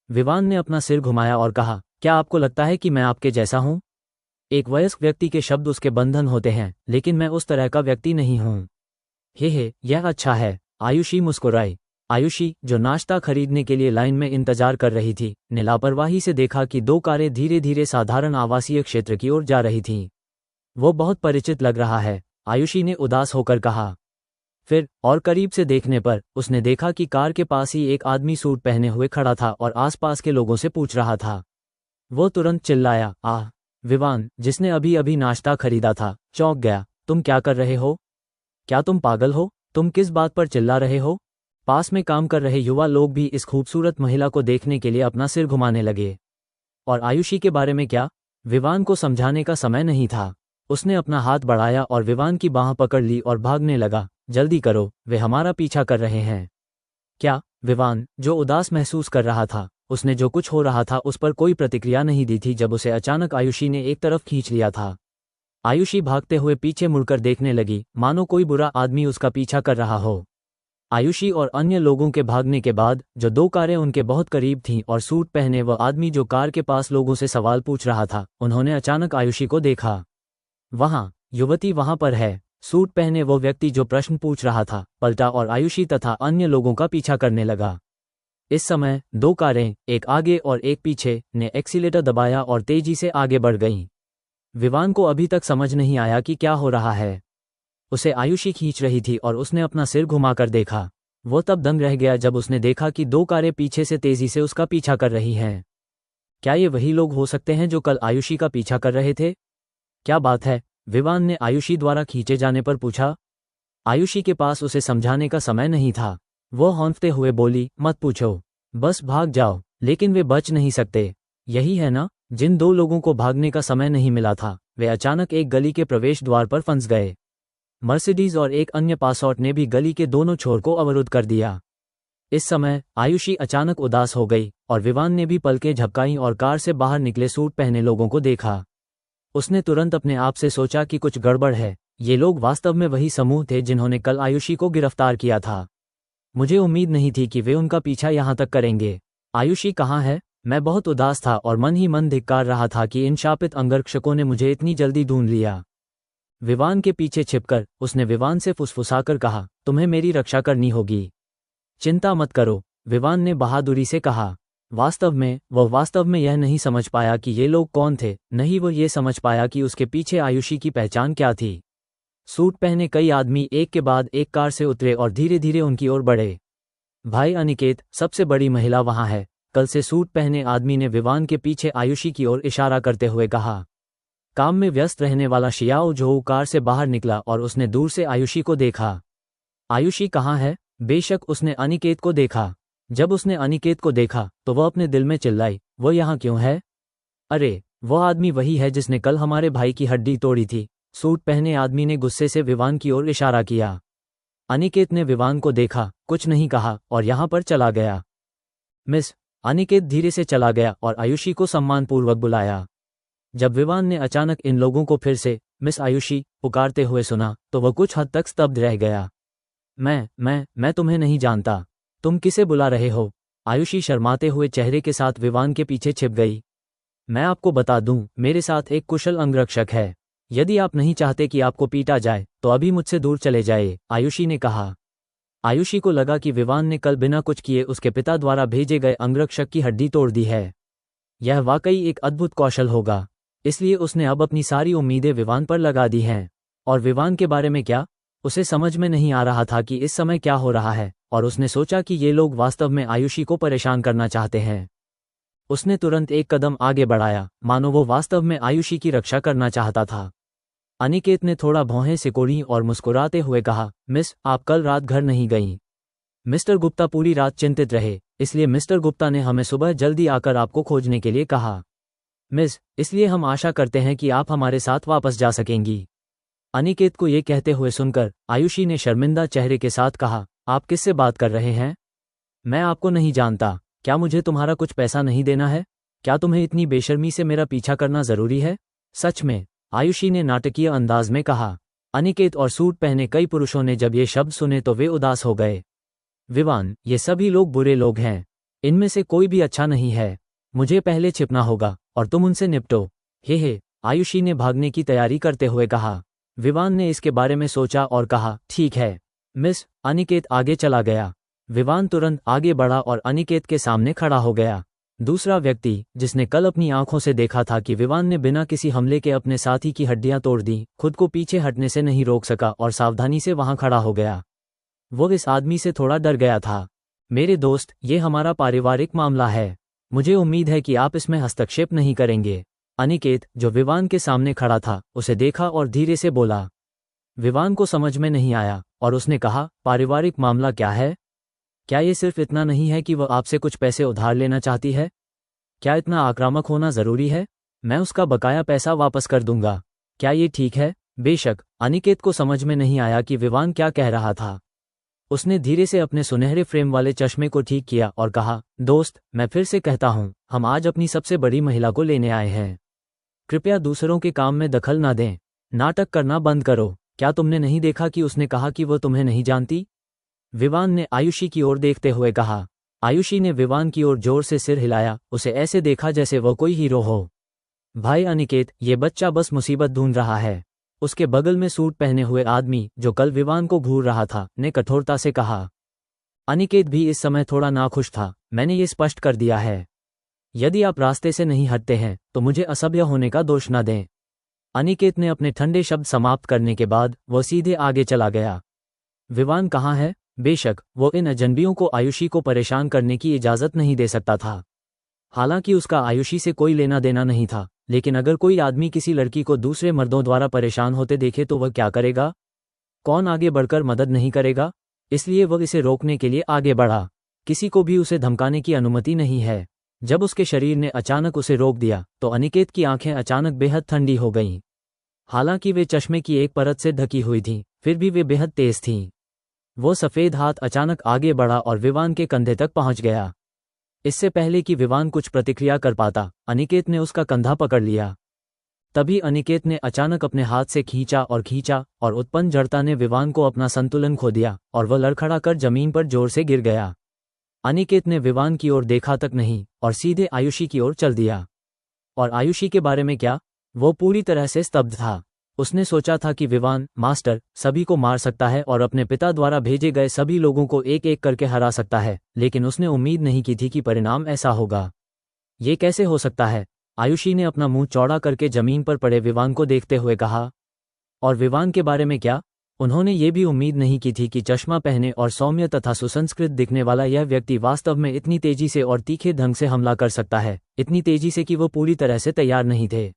विवान ने अपना सिर घुमाया और कहा, क्या आपको लगता है कि मैं आपके जैसा हूं? एक वयस्क व्यक्ति के शब्द उसके बंधन होते हैं, लेकिन मैं उस तरह का व्यक्ति नहीं हूं। हे, यह अच्छा है, आयुषी मुस्कुराई। आयुषी, जो नाश्ता खरीदने के लिए लाइन में इंतजार कर रही थी, ने लापरवाही से देखा कि दो कारें धीरे धीरे साधारण आवासीय क्षेत्र की ओर जा रही थीं। वो बहुत परिचित लग रहा है, आयुषी ने उदास होकर कहा। फिर और करीब से देखने पर उसने देखा कि कार के पास ही एक आदमी सूट पहने हुए खड़ा था और आसपास के लोगों से पूछ रहा था। वो तुरंत चिल्लाया, आह! विवान, जिसने अभी अभी नाश्ता खरीदा था, चौंक गया। तुम क्या कर रहे हो? क्या तुम पागल हो? तुम किस बात पर चिल्ला रहे हो? पास में काम कर रहे युवा लोग भी इस खूबसूरत महिला को देखने के लिए अपना सिर घुमाने लगे। और आयुषी के बारे में क्या? विवान को समझाने का समय नहीं था। उसने अपना हाथ बढ़ाया और विवान की बांह पकड़ ली और भागने लगा। जल्दी करो, वे हमारा पीछा कर रहे हैं। क्या? विवान, जो उदास महसूस कर रहा था, उसने जो कुछ हो रहा था उस पर कोई प्रतिक्रिया नहीं दी थी जब उसे अचानक आयुषी ने एक तरफ खींच लिया था। आयुषी भागते हुए पीछे मुड़कर देखने लगी, मानो कोई बुरा आदमी उसका पीछा कर रहा हो। आयुषी और अन्य लोगों के भागने के बाद जो दो कारें उनके बहुत करीब थीं और सूट पहने वह आदमी जो कार के पास लोगों से सवाल पूछ रहा था, उन्होंने अचानक आयुषी को देखा। वहाँ युवती वहाँ पर है। सूट पहने वो व्यक्ति जो प्रश्न पूछ रहा था पलटा और आयुषी तथा अन्य लोगों का पीछा करने लगा। इस समय दो कारें, एक आगे और एक पीछे, ने एक्सीलेटर दबाया और तेजी से आगे बढ़ गईं। विवान को अभी तक समझ नहीं आया कि क्या हो रहा है। उसे आयुषी खींच रही थी और उसने अपना सिर घुमाकर देखा। वो तब दंग रह गया जब उसने देखा कि दो कारें पीछे से तेजी से उसका पीछा कर रही हैं। क्या ये वही लोग हो सकते हैं जो कल आयुषी का पीछा कर रहे थे? क्या बात है? विवान ने आयुषी द्वारा खींचे जाने पर पूछा। आयुषी के पास उसे समझाने का समय नहीं था। वो हौंफते हुए बोली, मत पूछो, बस भाग जाओ। लेकिन वे बच नहीं सकते। यही है ना? जिन दो लोगों को भागने का समय नहीं मिला था, वे अचानक एक गली के प्रवेश द्वार पर फंस गए। मर्सिडीज और एक अन्य पासौट ने भी गली के दोनों छोर को अवरुद्ध कर दिया। इस समय आयुषी अचानक उदास हो गई और विवान ने भी पलकें झपकाईं और कार से बाहर निकले सूट पहने लोगों को देखा। उसने तुरंत अपने आप से सोचा कि कुछ गड़बड़ है। ये लोग वास्तव में वही समूह थे जिन्होंने कल आयुषी को गिरफ्तार किया था। मुझे उम्मीद नहीं थी कि वे उनका पीछा यहाँ तक करेंगे। आयुषी कहाँ है? मैं बहुत उदास था और मन ही मन धिक्कार रहा था कि इन शापित अंगरक्षकों ने मुझे इतनी जल्दी ढूंढ लिया। विवान के पीछे छिपकर उसने विवान से फुसफुसाकर कहा, तुम्हें मेरी रक्षा करनी होगी। चिंता मत करो, विवान ने बहादुरी से कहा। वह वास्तव में यह नहीं समझ पाया कि ये लोग कौन थे, नहीं वो ये समझ पाया कि उसके पीछे आयुषी की पहचान क्या थी। सूट पहने कई आदमी एक के बाद एक कार से उतरे और धीरे धीरे उनकी ओर बढ़े। भाई अनिकेत, सबसे बड़ी महिला वहां है, कल से सूट पहने आदमी ने विवान के पीछे आयुषी की ओर इशारा करते हुए कहा। काम में व्यस्त रहने वाला शियाओ जोऊ कार से बाहर निकला और उसने दूर से आयुषी को देखा। आयुषी कहाँ है? बेशक उसने अनिकेत को देखा। जब उसने अनिकेत को देखा तो वह अपने दिल में चिल्लाई, वो यहाँ क्यों है? अरे, वह आदमी वही है जिसने कल हमारे भाई की हड्डी तोड़ी थी। सूट पहने आदमी ने गुस्से से विवान की ओर इशारा किया। अनिकेत ने विवान को देखा, कुछ नहीं कहा और यहाँ पर चला गया। मिस, अनिकेत धीरे से चला गया और आयुषी को सम्मानपूर्वक बुलाया। जब विवान ने अचानक इन लोगों को फिर से मिस आयुषी पुकारते हुए सुना तो वह कुछ हद तक स्तब्ध रह गया। मैं तुम्हें नहीं जानता, तुम किसे बुला रहे हो? आयुषी शर्माते हुए चेहरे के साथ विवान के पीछे छिप गई। मैं आपको बता दूं, मेरे साथ एक कुशल अंगरक्षक है। यदि आप नहीं चाहते कि आपको पीटा जाए तो अभी मुझसे दूर चले जाए, आयुषी ने कहा। आयुषी को लगा कि विवान ने कल बिना कुछ किए उसके पिता द्वारा भेजे गए अंगरक्षक की हड्डी तोड़ दी है। यह वाकई एक अद्भुत कौशल होगा, इसलिए उसने अब अपनी सारी उम्मीदें विवान पर लगा दी हैं। और विवान के बारे में क्या? उसे समझ में नहीं आ रहा था कि इस समय क्या हो रहा है और उसने सोचा कि ये लोग वास्तव में आयुषी को परेशान करना चाहते हैं। उसने तुरंत एक कदम आगे बढ़ाया, मानो वो वास्तव में आयुषी की रक्षा करना चाहता था। अनिकेत ने थोड़ा भौहें सिकोड़ी और मुस्कुराते हुए कहा, मिस, आप कल रात घर नहीं गईं। मिस्टर गुप्ता पूरी रात चिंतित रहे, इसलिए मिस्टर गुप्ता ने हमें सुबह जल्दी आकर आपको खोजने के लिए कहा। मिस, इसलिए हम आशा करते हैं कि आप हमारे साथ वापस जा सकेंगी। अनिकेत को ये कहते हुए सुनकर आयुषी ने शर्मिंदा चेहरे के साथ कहा, आप किससे बात कर रहे हैं? मैं आपको नहीं जानता। क्या मुझे तुम्हारा कुछ पैसा नहीं देना है? क्या तुम्हें इतनी बेशर्मी से मेरा पीछा करना जरूरी है? सच में, आयुषी ने नाटकीय अंदाज में कहा। अनिकेत और सूट पहने कई पुरुषों ने जब ये शब्द सुने तो वे उदास हो गए। विवान, ये सभी लोग बुरे लोग हैं, इनमें से कोई भी अच्छा नहीं है। मुझे पहले छिपना होगा और तुम उनसे निपटो। हे, आयुषी ने भागने की तैयारी करते हुए कहा। विवान ने इसके बारे में सोचा और कहा, ठीक है मिस। अनिकेत आगे चला गया। विवान तुरंत आगे बढ़ा और अनिकेत के सामने खड़ा हो गया। दूसरा व्यक्ति जिसने कल अपनी आंखों से देखा था कि विवान ने बिना किसी हमले के अपने साथी की हड्डियां तोड़ दी, खुद को पीछे हटने से नहीं रोक सका और सावधानी से वहां खड़ा हो गया। वो इस आदमी से थोड़ा डर गया था। मेरे दोस्त, ये हमारा पारिवारिक मामला है, मुझे उम्मीद है कि आप इसमें हस्तक्षेप नहीं करेंगे। अनिकेत, जो विवान के सामने खड़ा था, उसे देखा और धीरे से बोला। विवान को समझ में नहीं आया और उसने कहा, पारिवारिक मामला क्या है? क्या ये सिर्फ इतना नहीं है कि वह आपसे कुछ पैसे उधार लेना चाहती है? क्या इतना आक्रामक होना जरूरी है? मैं उसका बकाया पैसा वापस कर दूंगा। क्या ये ठीक है? बेशक, अनिकेत को समझ में नहीं आया कि विवान क्या कह रहा था। उसने धीरे से अपने सुनहरे फ्रेम वाले चश्मे को ठीक किया और कहा, दोस्त, मैं फिर से कहता हूँ, हम आज अपनी सबसे बड़ी महिला को लेने आए हैं। कृपया दूसरों के काम में दखल ना दें। नाटक करना बंद करो। क्या तुमने नहीं देखा कि उसने कहा कि वह तुम्हें नहीं जानती? विवान ने आयुषी की ओर देखते हुए कहा। आयुषी ने विवान की ओर जोर से सिर हिलाया, उसे ऐसे देखा जैसे वह कोई हीरो हो। भाई अनिकेत, ये बच्चा बस मुसीबत ढूंढ रहा है। उसके बगल में सूट पहने हुए आदमी, जो कल विवान को घूर रहा था, ने कठोरता से कहा। अनिकेत भी इस समय थोड़ा नाखुश था। मैंने ये स्पष्ट कर दिया है, यदि आप रास्ते से नहीं हटते हैं तो मुझे असभ्य होने का दोष न दें। अनिकेत ने अपने ठंडे शब्द समाप्त करने के बाद वह सीधे आगे चला गया। विवान कहाँ है? बेशक, वो इन अजनबियों को आयुषी को परेशान करने की इजाजत नहीं दे सकता था। हालांकि उसका आयुषी से कोई लेना देना नहीं था, लेकिन अगर कोई आदमी किसी लड़की को दूसरे मर्दों द्वारा परेशान होते देखे तो वह क्या करेगा? कौन आगे बढ़कर मदद नहीं करेगा? इसलिए वह इसे रोकने के लिए आगे बढ़ा। किसी को भी उसे धमकाने की अनुमति नहीं है। जब उसके शरीर ने अचानक उसे रोक दिया तो अनिकेत की आंखें अचानक बेहद ठंडी हो गईं। हालांकि वे चश्मे की एक परत से ढकी हुई थीं, फिर भी वे बेहद तेज थीं। वो सफ़ेद हाथ अचानक आगे बढ़ा और विवान के कंधे तक पहुंच गया। इससे पहले कि विवान कुछ प्रतिक्रिया कर पाता, अनिकेत ने उसका कंधा पकड़ लिया। तभी अनिकेत ने अचानक अपने हाथ से खींचा और उत्पन्न जड़ता ने विवान को अपना संतुलन खो दिया और वह लड़खड़ा कर जमीन पर जोर से गिर गया। अनिकेत ने विवान की ओर देखा तक नहीं और सीधे आयुषी की ओर चल दिया। और आयुषी के बारे में क्या? वो पूरी तरह से स्तब्ध था। उसने सोचा था कि विवान मास्टर सभी को मार सकता है और अपने पिता द्वारा भेजे गए सभी लोगों को एक एक करके हरा सकता है, लेकिन उसने उम्मीद नहीं की थी कि परिणाम ऐसा होगा। ये कैसे हो सकता है? आयुषी ने अपना मुंह चौड़ा करके जमीन पर पड़े विवान को देखते हुए कहा। और विवान के बारे में क्या? उन्होंने ये भी उम्मीद नहीं की थी कि चश्मा पहने और सौम्य तथा सुसंस्कृत दिखने वाला यह व्यक्ति वास्तव में इतनी तेजी से और तीखे ढंग से हमला कर सकता है, इतनी तेजी से कि वो पूरी तरह से तैयार नहीं थे।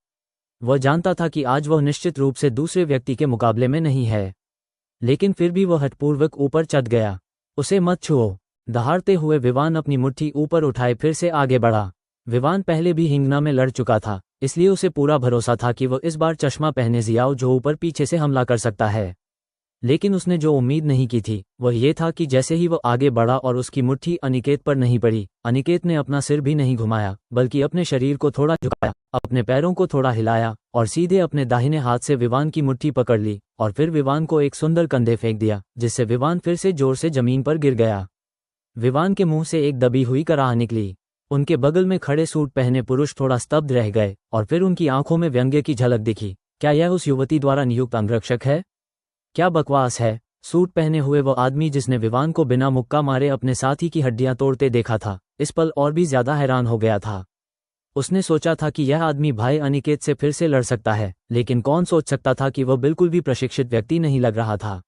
वह जानता था कि आज वह निश्चित रूप से दूसरे व्यक्ति के मुकाबले में नहीं है, लेकिन फिर भी वह हठपूर्वक ऊपर चढ़ गया। उसे मत छुओ। दहाड़ते हुए विवान अपनी मुट्ठी ऊपर उठाए फिर से आगे बढ़ा। विवान पहले भी हिंगना में लड़ चुका था, इसलिए उसे पूरा भरोसा था कि वह इस बार चश्मा पहने जियाओ जो ऊपर पीछे से हमला कर सकता है। लेकिन उसने जो उम्मीद नहीं की थी वह ये था कि जैसे ही वह आगे बढ़ा और उसकी मुट्ठी अनिकेत पर नहीं पड़ी, अनिकेत ने अपना सिर भी नहीं घुमाया बल्कि अपने शरीर को थोड़ा झुकाया, अपने पैरों को थोड़ा हिलाया और सीधे अपने दाहिने हाथ से विवान की मुट्ठी पकड़ ली और फिर विवान को एक सुंदर कंधे फेंक दिया, जिससे विवान फिर से जोर से जमीन पर गिर गया। विवान के मुंह से एक दबी हुई कराह निकली। उनके बगल में खड़े सूट पहने पुरुष थोड़ा स्तब्ध रह गए और फिर उनकी आंखों में व्यंग्य की झलक दिखी। क्या यह उस युवती द्वारा नियुक्त अंगरक्षक है? क्या बकवास है। सूट पहने हुए वो आदमी जिसने विवान को बिना मुक्का मारे अपने साथी की हड्डियां तोड़ते देखा था, इस पल और भी ज्यादा हैरान हो गया था। उसने सोचा था कि यह आदमी भाई अनिकेत से फिर से लड़ सकता है, लेकिन कौन सोच सकता था कि वह बिल्कुल भी प्रशिक्षित व्यक्ति नहीं लग रहा था।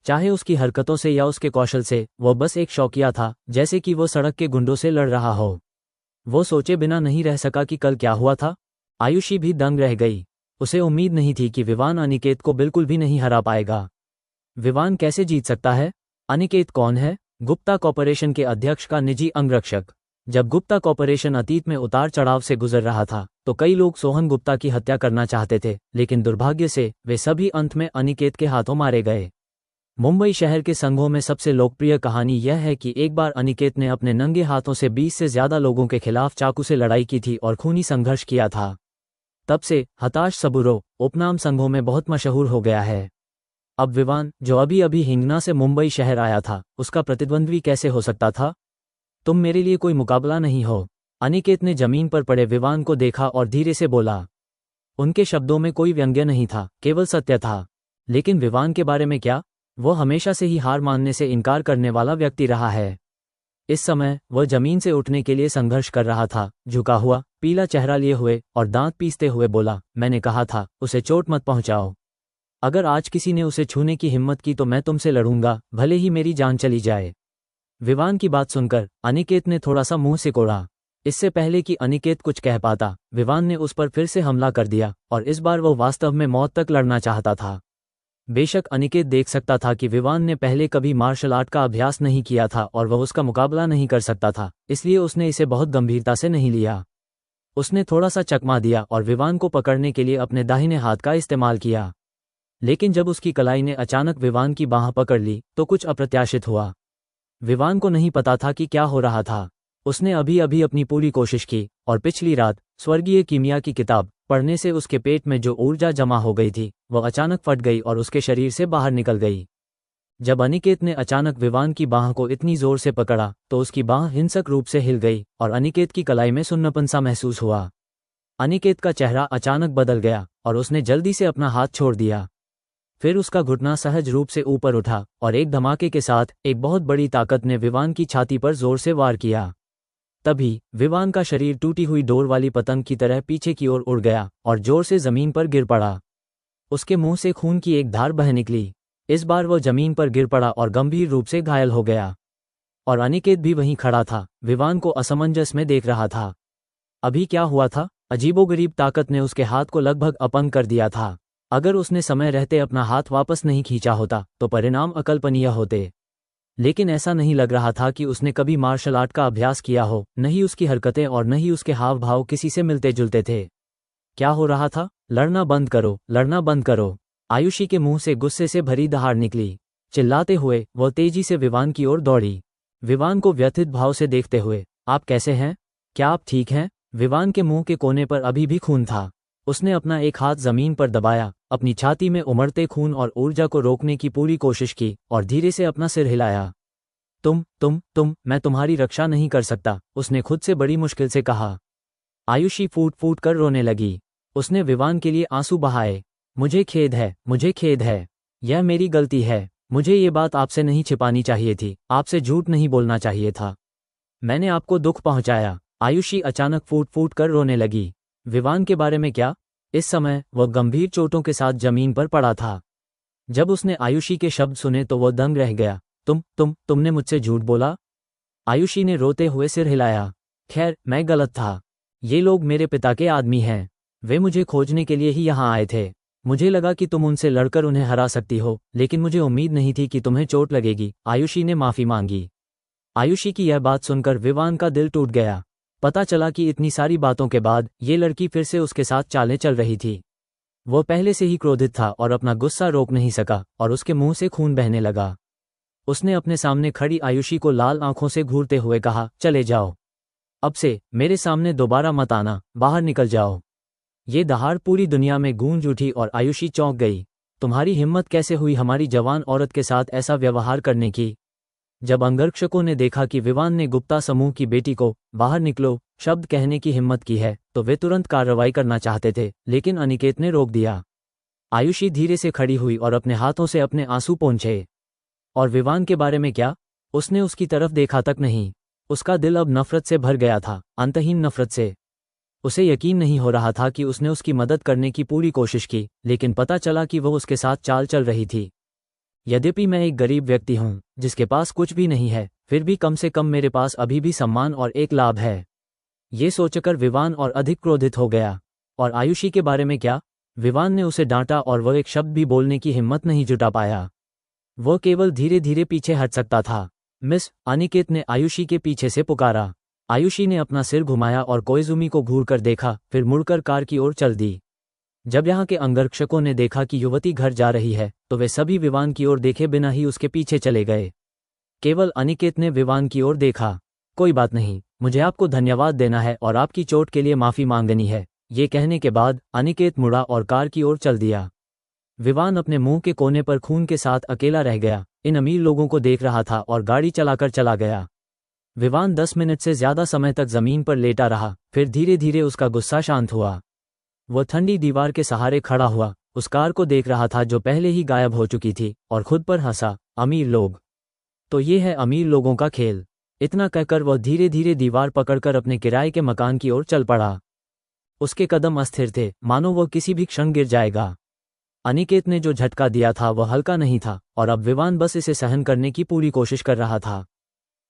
चाहे उसकी हरकतों से या उसके कौशल से, वह बस एक शौकिया था, जैसे कि वो सड़क के गुंडों से लड़ रहा हो। वो सोचे बिना नहीं रह सका कि कल क्या हुआ था। आयुषी भी दंग रह गई। उसे उम्मीद नहीं थी कि विवान अनिकेत को बिल्कुल भी नहीं हरा पाएगा। विवान कैसे जीत सकता है? अनिकेत कौन है? गुप्ता कॉर्पोरेशन के अध्यक्ष का निजी अंगरक्षक। जब गुप्ता कॉर्पोरेशन अतीत में उतार चढ़ाव से गुजर रहा था तो कई लोग सोहन गुप्ता की हत्या करना चाहते थे, लेकिन दुर्भाग्य से वे सभी अंत में अनिकेत के हाथों मारे गए। मुंबई शहर के संघों में सबसे लोकप्रिय कहानी यह है कि एक बार अनिकेत ने अपने नंगे हाथों से 20 से ज्यादा लोगों के खिलाफ चाकू से लड़ाई की थी और खूनी संघर्ष किया था। तब से हताश सबुरो उपनाम संघों में बहुत मशहूर हो गया है। अब विवान, जो अभी अभी हिंगना से मुंबई शहर आया था, उसका प्रतिद्वंद्वी कैसे हो सकता था? तुम मेरे लिए कोई मुकाबला नहीं हो। अनिकेत ने जमीन पर पड़े विवान को देखा और धीरे से बोला। उनके शब्दों में कोई व्यंग्य नहीं था, केवल सत्य था। लेकिन विवान के बारे में क्या? वो हमेशा से ही हार मानने से इनकार करने वाला व्यक्ति रहा है। इस समय वह जमीन से उठने के लिए संघर्ष कर रहा था, झुका हुआ, पीला चेहरा लिए हुए और दांत पीसते हुए बोला, मैंने कहा था उसे चोट मत पहुंचाओ। अगर आज किसी ने उसे छूने की हिम्मत की तो मैं तुमसे लड़ूंगा, भले ही मेरी जान चली जाए। विवान की बात सुनकर अनिकेत ने थोड़ा सा मुंह सिकोड़ा। इससे पहले कि अनिकेत कुछ कह पाता, विवान ने उस पर फिर से हमला कर दिया और इस बार वह वास्तव में मौत तक लड़ना चाहता था। बेशक अनिकेत देख सकता था कि विवान ने पहले कभी मार्शल आर्ट का अभ्यास नहीं किया था और वह उसका मुकाबला नहीं कर सकता था, इसलिए उसने इसे बहुत गंभीरता से नहीं लिया। उसने थोड़ा सा चकमा दिया और विवान को पकड़ने के लिए अपने दाहिने हाथ का इस्तेमाल किया। लेकिन जब उसकी कलाई ने अचानक विवान की बाँह पकड़ ली तो कुछ अप्रत्याशित हुआ। विवान को नहीं पता था कि क्या हो रहा था। उसने अभी अभी अपनी पूरी कोशिश की और पिछली रात स्वर्गीय कीमिया की किताब पढ़ने से उसके पेट में जो ऊर्जा जमा हो गई थी वह अचानक फट गई और उसके शरीर से बाहर निकल गई। जब अनिकेत ने अचानक विवान की बाँह को इतनी जोर से पकड़ा तो उसकी बाँह हिंसक रूप से हिल गई और अनिकेत की कलाई में सुन्नपन सा महसूस हुआ। अनिकेत का चेहरा अचानक बदल गया और उसने जल्दी से अपना हाथ छोड़ दिया। फिर उसका घुटना सहज रूप से ऊपर उठा और एक धमाके के साथ एक बहुत बड़ी ताकत ने विवान की छाती पर जोर से वार किया। तभी विवान का शरीर टूटी हुई डोर वाली पतंग की तरह पीछे की ओर उड़ गया और जोर से जमीन पर गिर पड़ा। उसके मुंह से खून की एक धार बह निकली। इस बार वह जमीन पर गिर पड़ा और गंभीर रूप से घायल हो गया। और अनिकेत भी वहीं खड़ा था, विवान को असमंजस में देख रहा था। अभी क्या हुआ था? अजीबोगरीब ताकत ने उसके हाथ को लगभग अपंग कर दिया था। अगर उसने समय रहते अपना हाथ वापस नहीं खींचा होता तो परिणाम अकल्पनीय होते। लेकिन ऐसा नहीं लग रहा था कि उसने कभी मार्शल आर्ट का अभ्यास किया हो, नहीं उसकी हरकतें और नहीं उसके हाव भाव किसी से मिलते जुलते थे। क्या हो रहा था? लड़ना बंद करो, लड़ना बंद करो। आयुषी के मुंह से गुस्से से भरी दहाड़ निकली। चिल्लाते हुए वह तेजी से विवान की ओर दौड़ी। विवान को व्यथित भाव से देखते हुए, आप कैसे हैं? क्या आप ठीक हैं? विवान के मुंह के कोने पर अभी भी खून था। उसने अपना एक हाथ जमीन पर दबाया, अपनी छाती में उमड़ते खून और ऊर्जा को रोकने की पूरी कोशिश की और धीरे से अपना सिर हिलाया। मैं तुम्हारी रक्षा नहीं कर सकता, उसने खुद से बड़ी मुश्किल से कहा। आयुषी फूट फूट कर रोने लगी। उसने विवान के लिए आंसू बहाए। मुझे खेद है, मुझे खेद है। यह मेरी गलती है। मुझे ये बात आपसे नहीं छिपानी चाहिए थी, आपसे झूठ नहीं बोलना चाहिए था। मैंने आपको दुख पहुंचाया। आयुषी अचानक फूट फूट कर रोने लगी। विवान के बारे में क्या? इस समय वह गंभीर चोटों के साथ जमीन पर पड़ा था। जब उसने आयुषी के शब्द सुने तो वह दंग रह गया। तुमने मुझसे झूठ बोला? आयुषी ने रोते हुए सिर हिलाया। खैर, मैं गलत था। ये लोग मेरे पिता के आदमी हैं। वे मुझे खोजने के लिए ही यहाँ आए थे। मुझे लगा कि तुम उनसे लड़कर उन्हें हरा सकती हो, लेकिन मुझे उम्मीद नहीं थी कि तुम्हें चोट लगेगी। आयुषी ने माफी मांगी। आयुषी की यह बात सुनकर विवान का दिल टूट गया। पता चला कि इतनी सारी बातों के बाद ये लड़की फिर से उसके साथ चालें चल रही थी। वो पहले से ही क्रोधित था और अपना गुस्सा रोक नहीं सका और उसके मुंह से खून बहने लगा। उसने अपने सामने खड़ी आयुषी को लाल आंखों से घूरते हुए कहा, चले जाओ। अब से मेरे सामने दोबारा मत आना, बाहर निकल जाओ। ये दहाड़ पूरी दुनिया में गूंज उठी और आयुषी चौंक गई। तुम्हारी हिम्मत कैसे हुई हमारी जवान औरत के साथ ऐसा व्यवहार करने की? जब अंगरक्षकों ने देखा कि विवान ने गुप्ता समूह की बेटी को बाहर निकलो शब्द कहने की हिम्मत की है, तो वे तुरंत कार्रवाई करना चाहते थे, लेकिन अनिकेत ने रोक दिया। आयुषी धीरे से खड़ी हुई और अपने हाथों से अपने आंसू पोंछे। और विवान के बारे में क्या? उसने उसकी तरफ देखा तक नहीं। उसका दिल अब नफरत से भर गया था, अंतहीन नफरत से। उसे यकीन नहीं हो रहा था कि उसने उसकी मदद करने की पूरी कोशिश की, लेकिन पता चला कि वह उसके साथ चाल चल रही थी। यद्यपि मैं एक गरीब व्यक्ति हूँ जिसके पास कुछ भी नहीं है, फिर भी कम से कम मेरे पास अभी भी सम्मान और एक लाभ है। ये सोचकर विवान और अधिक क्रोधित हो गया। और आयुषी के बारे में क्या? विवान ने उसे डांटा और वह एक शब्द भी बोलने की हिम्मत नहीं जुटा पाया। वह केवल धीरे धीरे पीछे हट सकता था। मिस, अनिकेत ने आयुषी के पीछे से पुकारा। आयुषी ने अपना सिर घुमाया और कोइजुमी को घूरकर देखा, फिर मुड़कर कार की ओर चल दी। जब यहाँ के अंगरक्षकों ने देखा कि युवती घर जा रही है, तो वे सभी विवान की ओर देखे बिना ही उसके पीछे चले गए। केवल अनिकेत ने विवान की ओर देखा। कोई बात नहीं, मुझे आपको धन्यवाद देना है और आपकी चोट के लिए माफी मांगनी है। ये कहने के बाद अनिकेत मुड़ा और कार की ओर चल दिया। विवान अपने मुंह के कोने पर खून के साथ अकेला रह गया, इन अमीर लोगों को देख रहा था और गाड़ी चलाकर चला गया। विवान 10 मिनट से ज्यादा समय तक जमीन पर लेटा रहा, फिर धीरे धीरे उसका गुस्सा शांत हुआ। वह ठंडी दीवार के सहारे खड़ा हुआ, उस कार को देख रहा था जो पहले ही गायब हो चुकी थी, और खुद पर हंसा। अमीर लोग, तो ये है अमीर लोगों का खेल। इतना कहकर वह धीरे धीरे दीवार पकड़कर अपने किराए के मकान की ओर चल पड़ा। उसके कदम अस्थिर थे, मानो वह किसी भी क्षण गिर जाएगा। अनिकेत ने जो झटका दिया था वह हल्का नहीं था, और अब विवान बस इसे सहन करने की पूरी कोशिश कर रहा था।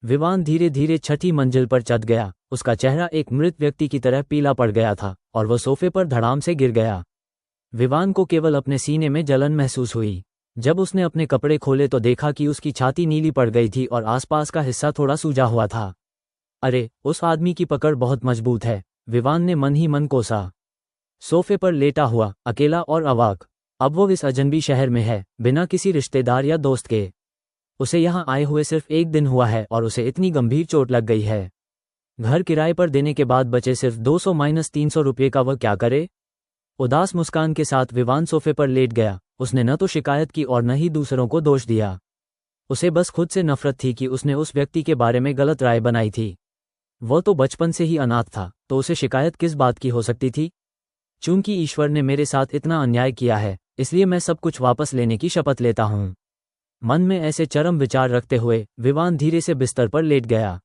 विवान धीरे धीरे छठी मंजिल पर चढ़ गया। उसका चेहरा एक मृत व्यक्ति की तरह पीला पड़ गया था और वह सोफे पर धड़ाम से गिर गया। विवान को केवल अपने सीने में जलन महसूस हुई। जब उसने अपने कपड़े खोले तो देखा कि उसकी छाती नीली पड़ गई थी और आसपास का हिस्सा थोड़ा सूजा हुआ था। अरे, उस आदमी की पकड़ बहुत मजबूत है, विवान ने मन ही मन कोसा। सोफे पर लेटा हुआ, अकेला और अवाक। अब वो इस अजनबी शहर में है, बिना किसी रिश्तेदार या दोस्त के। उसे यहाँ आए हुए सिर्फ 1 दिन हुआ है और उसे इतनी गंभीर चोट लग गई है। घर किराए पर देने के बाद बचे सिर्फ 200-300 रुपये का वह क्या करे? उदास मुस्कान के साथ विवान सोफे पर लेट गया। उसने न तो शिकायत की और न ही दूसरों को दोष दिया। उसे बस खुद से नफरत थी कि उसने उस व्यक्ति के बारे में गलत राय बनाई थी। वह तो बचपन से ही अनाथ था, तो उसे शिकायत किस बात की हो सकती थी? चूंकि ईश्वर ने मेरे साथ इतना अन्याय किया है, इसलिए मैं सब कुछ वापस लेने की शपथ लेता हूँ। मन में ऐसे चरम विचार रखते हुए विवान धीरे से बिस्तर पर लेट गया।